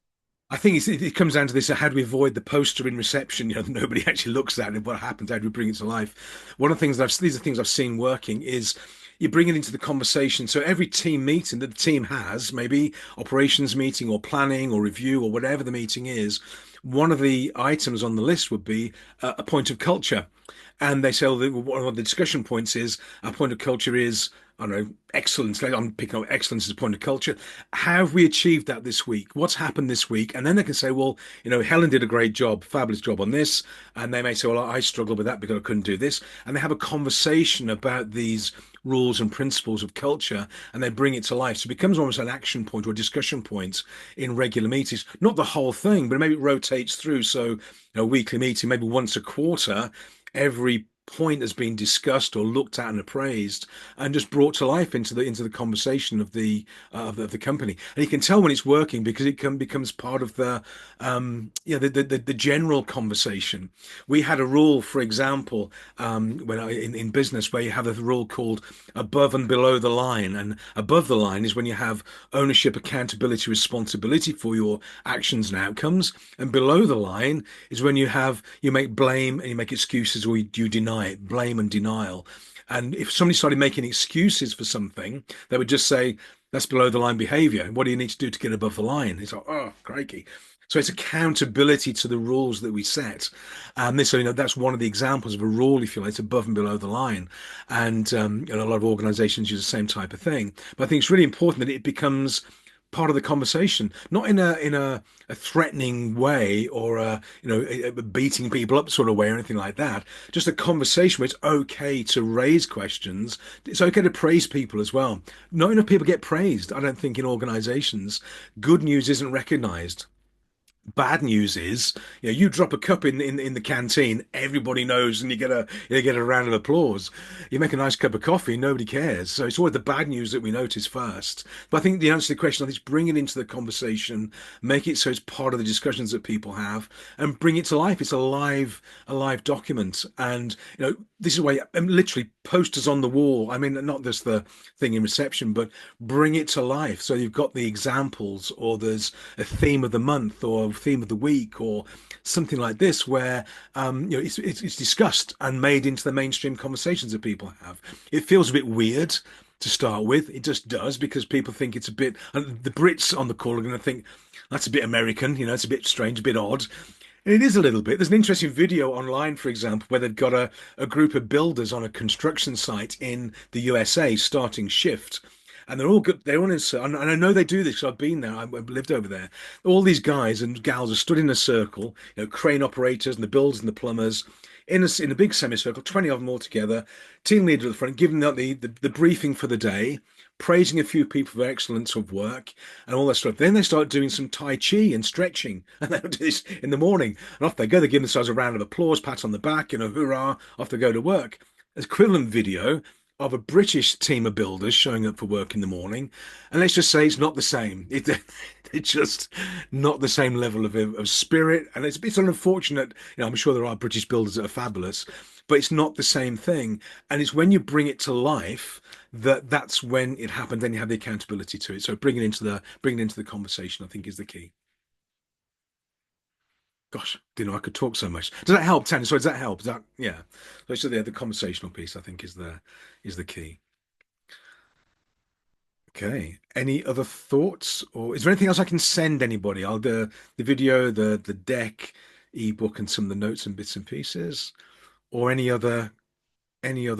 Speaker 1: I think it comes down to this: how do we avoid the poster in reception? Nobody actually looks at it. What happens? How do we bring it to life? One of the things these are things I've seen working is you bring it into the conversation. So every team meeting that the team has, maybe operations meeting or planning or review or whatever the meeting is, one of the items on the list would be a point of culture. And they say, well, one of the discussion points is our point of culture is, I don't know, excellence. Like I'm picking up excellence as a point of culture. How have we achieved that this week? What's happened this week? And then they can say, well, Helen did a great job, fabulous job on this. And they may say, well, I struggled with that because I couldn't do this. And they have a conversation about these rules and principles of culture and they bring it to life. So it becomes almost an action point or a discussion point in regular meetings. Not the whole thing, but maybe it rotates through. So a weekly meeting, maybe once a quarter, every point has been discussed or looked at and appraised and just brought to life into the conversation of the company. And you can tell when it's working because becomes part of the general conversation. We had a rule, for example, in business where you have a rule called above and below the line. And above the line is when you have ownership, accountability, responsibility for your actions and outcomes. And below the line is when you make blame and you make excuses or you deny it, blame and denial. And if somebody started making excuses for something, they would just say, that's below the line behavior. What do you need to do to get above the line? It's like, oh, crikey. So it's accountability to the rules that we set. This, that's one of the examples of a rule, if you like, it's above and below the line. And a lot of organizations use the same type of thing. But I think it's really important that it becomes part of the conversation, not in a threatening way or a beating people up sort of way or anything like that. Just a conversation where it's okay to raise questions. It's okay to praise people as well. Not enough people get praised, I don't think, in organizations. Good news isn't recognized. Bad news is, you drop a cup in the canteen, everybody knows, and you get a round of applause. You make a nice cup of coffee, nobody cares. So it's always the bad news that we notice first. But I think the answer to the question, I think, is bring it into the conversation, make it so it's part of the discussions that people have, and bring it to life. It's a live document, and this is why literally posters on the wall. I mean, not just the thing in reception, but bring it to life. So you've got the examples, or there's a theme of the month, or theme of the week, or something like this, where it's discussed and made into the mainstream conversations that people have. It feels a bit weird to start with. It just does, because people think it's a bit. And the Brits on the call are going to think that's a bit American. It's a bit strange, a bit odd. And it is a little bit. There's an interesting video online, for example, where they've got a group of builders on a construction site in the USA starting shift. And they're all good. They're all in, and I know they do this because I've been there. I've lived over there. All these guys and gals are stood in a circle, crane operators and the builders and the plumbers in a big semicircle, 20 of them all together. Team leader at the front, giving out the briefing for the day, praising a few people for excellence of work and all that stuff. Then they start doing some Tai Chi and stretching, and they'll do this in the morning. And off they go. They give themselves a round of applause, pat on the back, hurrah, off they go to work. Equivalent video of a British team of builders showing up for work in the morning, and let's just say it's not the same. It's just not the same level of spirit, and it's unfortunate. I'm sure there are British builders that are fabulous, but it's not the same thing. And it's when you bring it to life that's when it happens. Then you have the accountability to it. So bringing it into the conversation, I think, is the key. Gosh, didn't know I could talk so much. Does that help, Tanya? Sorry, does that help? Yeah. So the conversational piece, I think, is the key. Okay. Any other thoughts, or is there anything else I can send anybody? I'll the video, the deck, ebook, and some of the notes and bits and pieces, or any other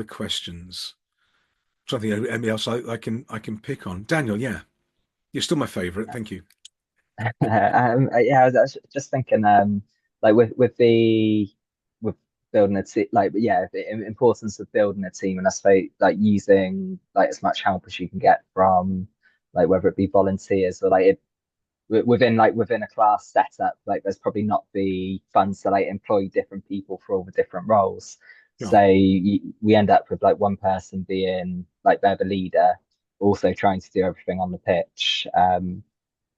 Speaker 1: questions? Something anybody else I can pick on. Daniel, yeah, you're still my favorite. Thank you.
Speaker 2: Yeah, I was just thinking, like with building a team, like yeah, the importance of building a team, and I suppose like using like as much help as you can get from like whether it be volunteers or like within a class setup, like there's probably not the funds to like employ different people for all the different roles.
Speaker 1: Yeah,
Speaker 2: So we end up with like one person being like they're the leader, also trying to do everything on the pitch.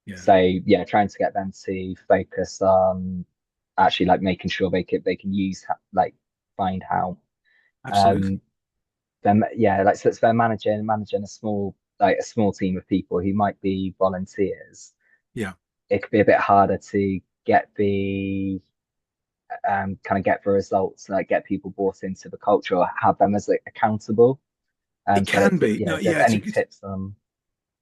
Speaker 1: yeah,
Speaker 2: So yeah, trying to get them to focus on actually like making sure they can use like find help.
Speaker 1: absolutely.
Speaker 2: Um, then yeah, like so it's they're managing a small team of people who might be volunteers.
Speaker 1: Yeah,
Speaker 2: It could be a bit harder to get the kind of get the results, like get people bought into the culture or have them as like, accountable.
Speaker 1: it
Speaker 2: So
Speaker 1: can be. No,
Speaker 2: if there's
Speaker 1: yeah,
Speaker 2: any tips on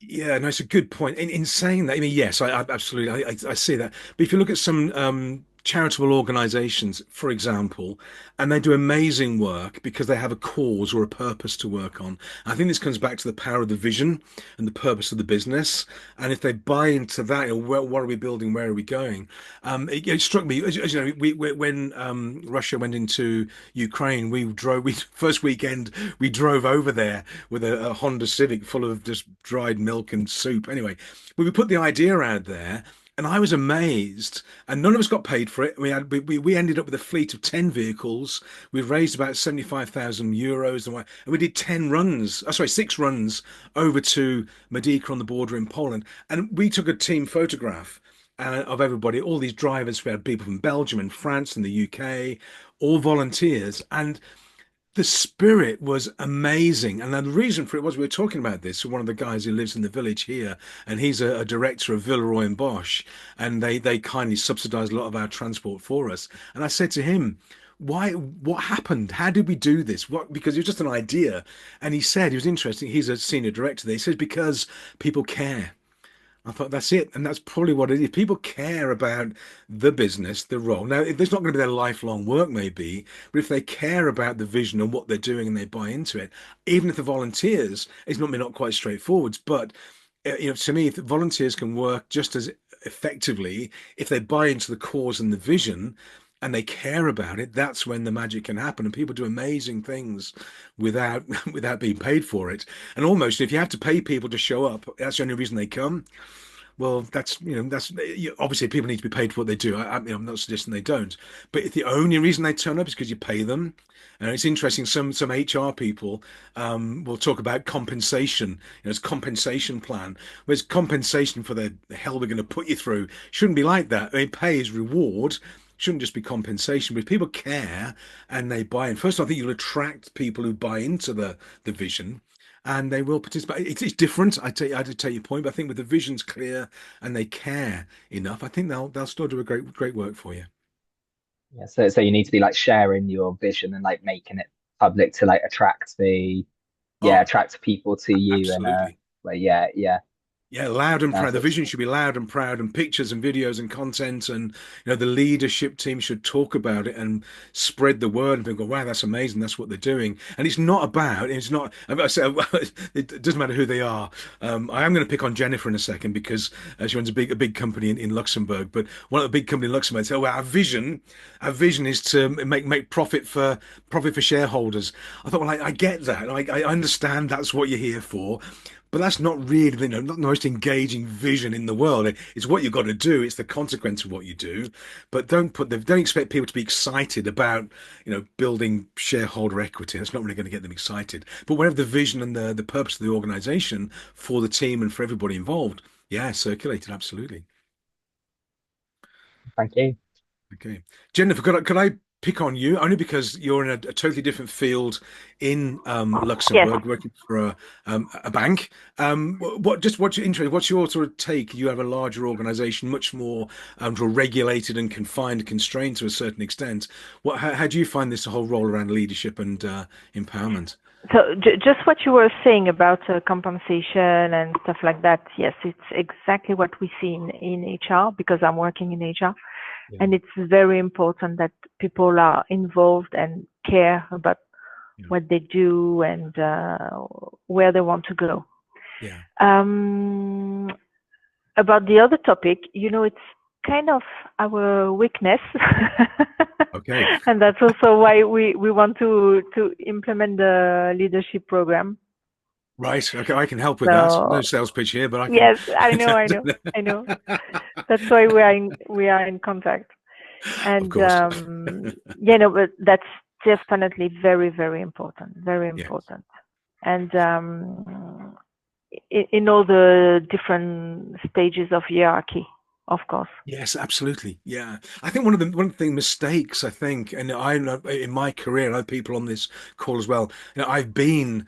Speaker 1: yeah, no, it's a good point. In saying that, I mean, yes, I absolutely, I see that. But if you look at some charitable organizations, for example, and they do amazing work because they have a cause or a purpose to work on. I think this comes back to the power of the vision and the purpose of the business. And if they buy into that, what are we building? Where are we going? It struck me, as you know, when Russia went into Ukraine, we first weekend we drove over there with a Honda Civic full of just dried milk and soup. Anyway, we put the idea out there, and I was amazed. And none of us got paid for it. We ended up with a fleet of 10 vehicles. We raised about 75,000 euros, and we did 10 runs. Sorry, 6 runs over to Medica on the border in Poland, and we took a team photograph. Of everybody, all these drivers, we had people from Belgium and France and the UK, all volunteers, and the spirit was amazing. And then the reason for it was we were talking about this with one of the guys who lives in the village here, and he's a director of Villeroy and Bosch, and they kindly subsidized a lot of our transport for us. And I said to him, why, what happened? How did we do this? What, because it was just an idea. And he said, he was interesting. He's a senior director there. He says, because people care. I thought that's it, and that's probably what it is. People care about the business, the role. Now, there's not going to be their lifelong work, maybe, but if they care about the vision and what they're doing and they buy into it, even if the volunteers, it's not quite straightforward, but to me, if the volunteers can work just as effectively if they buy into the cause and the vision and they care about it, that's when the magic can happen. And people do amazing things without without being paid for it. And almost if you have to pay people to show up, that's the only reason they come. Well, that's obviously people need to be paid for what they do. I'm not suggesting they don't, but if the only reason they turn up is because you pay them, and it's interesting. Some HR people will talk about compensation. It's compensation plan. Whereas compensation for the hell we're going to put you through shouldn't be like that. I mean, pay is reward. Shouldn't just be compensation. But if people care and they buy in, first, I think you'll attract people who buy into the vision and they will participate. It's different. I did take your point, but I think with the vision's clear and they care enough, I think they'll still do a great work for you.
Speaker 2: Yeah, so you need to be like sharing your vision and like making it public to like
Speaker 1: Oh,
Speaker 2: attract people to you and
Speaker 1: absolutely.
Speaker 2: yeah, yeah.
Speaker 1: Yeah, loud and proud.
Speaker 2: That's
Speaker 1: The
Speaker 2: it.
Speaker 1: vision should be loud and proud, and pictures and videos and content, and the leadership team should talk about it and spread the word. And people go, "Wow, that's amazing! That's what they're doing." And it's not about. It's not. I say it doesn't matter who they are. I am going to pick on Jennifer in a second because she runs a big company in Luxembourg. But one of the big company in Luxembourg said, "Oh, well, our vision is to make profit for shareholders." I thought, well, I get that. I understand that's what you're here for. But that's not really, not the most engaging vision in the world. It's what you've got to do. It's the consequence of what you do. But don't expect people to be excited about, building shareholder equity. That's not really going to get them excited. But whatever the vision and the purpose of the organization for the team and for everybody involved, yeah, circulated, absolutely.
Speaker 2: Thank you.
Speaker 1: Okay. Jennifer, could I pick on you only because you're in a totally different field in
Speaker 4: Yes.
Speaker 1: Luxembourg, working for a bank. What's your interest? What's your sort of take? You have a larger organization, much more sort of regulated and confined, constrained to a certain extent. How do you find this whole role around leadership and empowerment?
Speaker 4: So just what you were saying about compensation and stuff like that. Yes, it's exactly what we see in HR because I'm working in HR.
Speaker 1: Yeah.
Speaker 4: And it's very important that people are involved and care about
Speaker 1: Yeah.
Speaker 4: what they do and where they want to go.
Speaker 1: Yeah.
Speaker 4: About the other topic, it's kind of our weakness.
Speaker 1: Okay.
Speaker 4: And that's also why we want to implement the leadership program.
Speaker 1: Right. Okay. I can help with that. No
Speaker 4: So
Speaker 1: sales pitch here, but I can.
Speaker 4: yes, I know. That's why we are in contact.
Speaker 1: Of
Speaker 4: And
Speaker 1: course.
Speaker 4: but that's definitely very, very important. Very
Speaker 1: Yeah.
Speaker 4: important. And in all the different stages of hierarchy, of course.
Speaker 1: Yes, absolutely. Yeah. I think one of the mistakes I think, and I know in my career, and other people on this call as well, I've been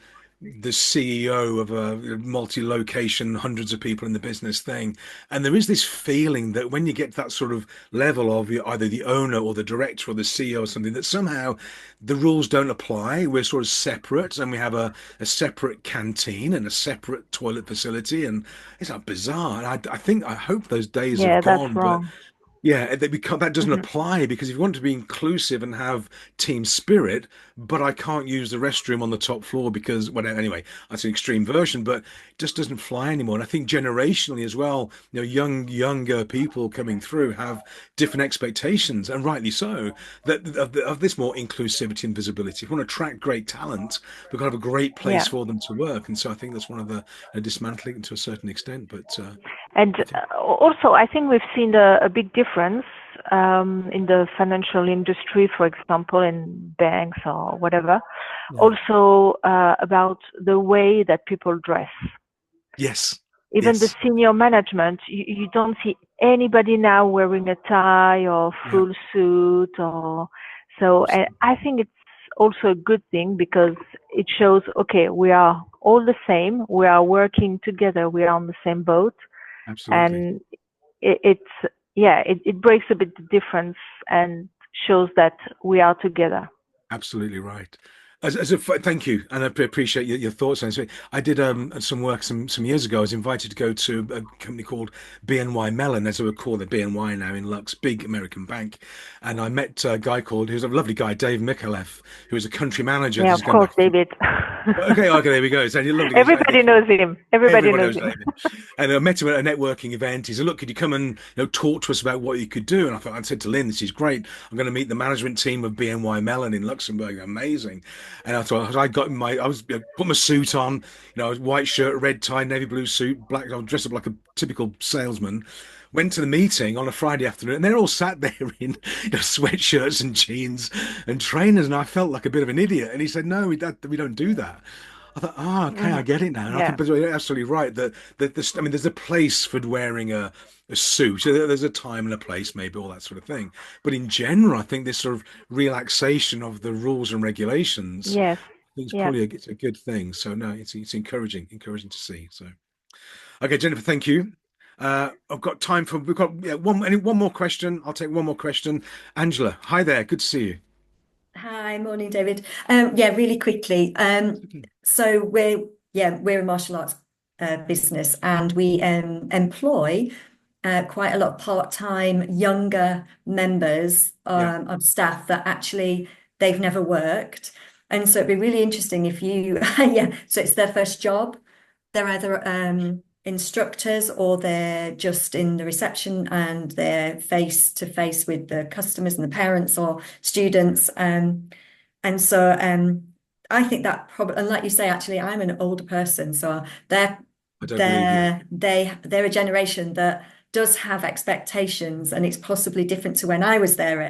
Speaker 1: the CEO of a multi-location, hundreds of people in the business thing. And there is this feeling that when you get to that sort of level of you're either the owner or the director or the CEO or something, that somehow the rules don't apply. We're sort of separate and we have a separate canteen and a separate toilet facility. And it's like bizarre. And I hope those days have
Speaker 4: Yeah, that's
Speaker 1: gone, but
Speaker 4: wrong.
Speaker 1: yeah, that doesn't
Speaker 4: Hmm.
Speaker 1: apply because if you want to be inclusive and have team spirit, but I can't use the restroom on the top floor because, well, anyway, that's an extreme version, but it just doesn't fly anymore. And I think generationally as well, younger people coming through have different expectations, and rightly so, that of this more inclusivity and visibility. If we want to attract great talent, we've got to have a great place
Speaker 4: Yeah.
Speaker 1: for them to work. And so I think that's one of the dismantling to a certain extent, but
Speaker 4: And
Speaker 1: I think,
Speaker 4: also, I think we've seen a big difference in the financial industry, for example, in banks or whatever.
Speaker 1: yeah.
Speaker 4: Also, about the way that people dress.
Speaker 1: Yes.
Speaker 4: Even the
Speaker 1: Yes.
Speaker 4: senior management, you don't see anybody now wearing a tie or
Speaker 1: Yeah.
Speaker 4: full suit or so. And
Speaker 1: Absolutely.
Speaker 4: I think it's also a good thing because it shows, okay, we are all the same. We are working together. We are on the same boat.
Speaker 1: Absolutely.
Speaker 4: And it breaks a bit the difference and shows that we are together.
Speaker 1: Absolutely right. Thank you, and I appreciate your thoughts on this. I did some work some years ago. I was invited to go to a company called BNY Mellon, as they would call it, BNY now in Lux, big American bank. And I met a guy called, he was a lovely guy, Dave Mikalev, who was a country manager.
Speaker 4: Yeah,
Speaker 1: This is
Speaker 4: of
Speaker 1: going
Speaker 4: course,
Speaker 1: back.
Speaker 4: David.
Speaker 1: Okay, there we go. So he's lovely.
Speaker 4: Everybody knows him. Everybody
Speaker 1: Everyone
Speaker 4: knows
Speaker 1: knows
Speaker 4: him.
Speaker 1: David. And I met him at a networking event. He said, "Look, could you come and talk to us about what you could do?" And I said to Lynn, "This is great. I'm going to meet the management team of BNY Mellon in Luxembourg. Amazing." And I thought, I was put my suit on, I was white shirt, red tie, navy blue suit, black. I was dressed up like a typical salesman. Went to the meeting on a Friday afternoon, and they're all sat there in sweatshirts and jeans and trainers, and I felt like a bit of an idiot. And he said, "No, we don't do that." I thought, okay, I
Speaker 4: Mm,
Speaker 1: get it now. And I
Speaker 4: yeah.
Speaker 1: think, but you're absolutely right that this, I mean, there's a place for wearing a suit. There's a time and a place, maybe all that sort of thing. But in general, I think this sort of relaxation of the rules and regulations,
Speaker 4: Yes.
Speaker 1: I think it's
Speaker 4: Yeah.
Speaker 1: probably it's a good thing. So no, it's encouraging to see. So okay, Jennifer, thank you. I've got time for we've got one more question. I'll take one more question. Angela, hi there. Good to see you.
Speaker 5: Hi, morning, David. Yeah, really quickly. So we're a martial arts business, and we employ quite a lot of part-time younger members
Speaker 1: Yeah,
Speaker 5: of staff that actually they've never worked, and so it'd be really interesting if you yeah. So it's their first job. They're either instructors or they're just in the reception and they're face to face with the customers and the parents or students. And so I think that probably, and like you say, actually, I'm an older person, so they're
Speaker 1: I don't believe you.
Speaker 5: they're a generation that does have expectations, and it's possibly different to when I was their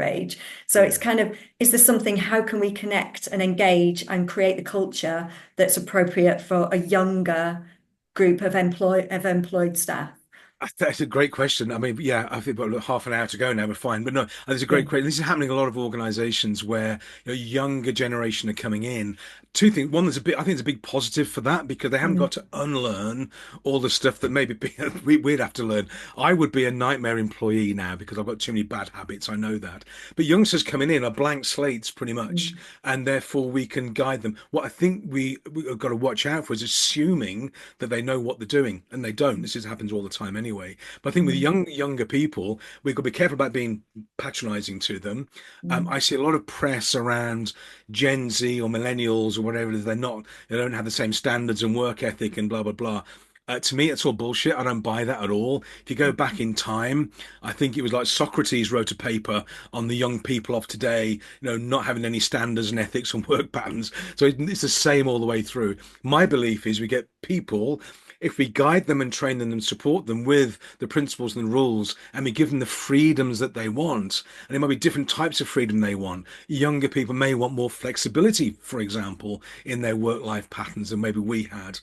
Speaker 5: age. So it's
Speaker 1: Yeah.
Speaker 5: kind of, is there something, how can we connect and engage and create the culture that's appropriate for a younger group of employed staff?
Speaker 1: That's a great question. I mean, yeah, I think about half an hour to go now. We're fine, but no, it's a
Speaker 5: Yeah.
Speaker 1: great question. This is happening in a lot of organisations where younger generation are coming in. Two things. One, I think it's a big positive for that because they haven't
Speaker 5: Mm,
Speaker 1: got to unlearn all the stuff that maybe we'd have to learn. I would be a nightmare employee now because I've got too many bad habits. I know that. But youngsters coming in are blank slates pretty much,
Speaker 5: mm,
Speaker 1: and therefore we can guide them. What I think we've got to watch out for is assuming that they know what they're doing, and they don't. This happens all the time anyway. But I think with
Speaker 5: mm,
Speaker 1: younger people, we've got to be careful about being patronizing to them.
Speaker 5: mm,
Speaker 1: I see a lot of press around Gen Z or millennials or whatever it is. They don't have the same standards and work ethic and blah blah blah. To me, it's all bullshit. I don't buy that at all. If you go back in time, I think it was like Socrates wrote a paper on the young people of today, not having any standards and ethics and work patterns. So it's the same all the way through. My belief is we get people, if we guide them and train them and support them with the principles and the rules, and we give them the freedoms that they want, and it might be different types of freedom they want. Younger people may want more flexibility, for example, in their work-life patterns than maybe we had.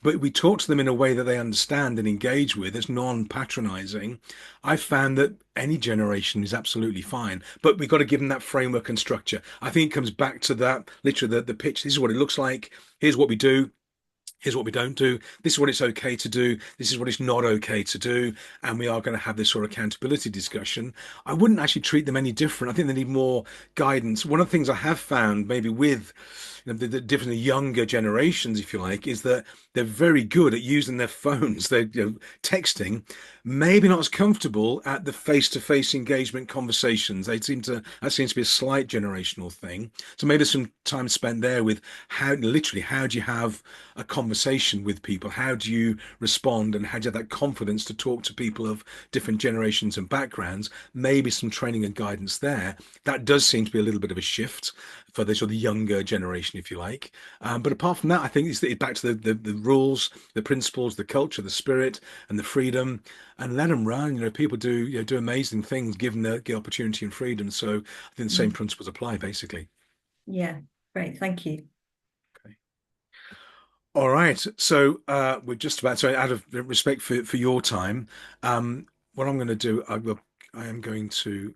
Speaker 1: But we talk to them in a way that they understand and engage with. It's non-patronizing. I found that any generation is absolutely fine, but we've got to give them that framework and structure. I think it comes back to that, literally the pitch. This is what it looks like. Here's what we do. Here's what we don't do. This is what it's okay to do. This is what it's not okay to do. And we are going to have this sort of accountability discussion. I wouldn't actually treat them any different. I think they need more guidance. One of the things I have found, maybe with the different younger generations, if you like, is that they're very good at using their phones. They're texting, maybe not as comfortable at the face-to-face engagement conversations. That seems to be a slight generational thing. So maybe some time spent there with how do you have a conversation with people? How do you respond, and how do you have that confidence to talk to people of different generations and backgrounds? Maybe some training and guidance there. That does seem to be a little bit of a shift for the sort of younger generation, if you like. But apart from that, I think it's back to the rules, the principles, the culture, the spirit, and the freedom, and let them run. People do amazing things given the opportunity and freedom. So I think the same
Speaker 5: mm.
Speaker 1: principles apply, basically.
Speaker 5: Yeah, great, thank you.
Speaker 1: Okay. All right. So we're just about, so out of respect for your time, what I'm going to do, I am going to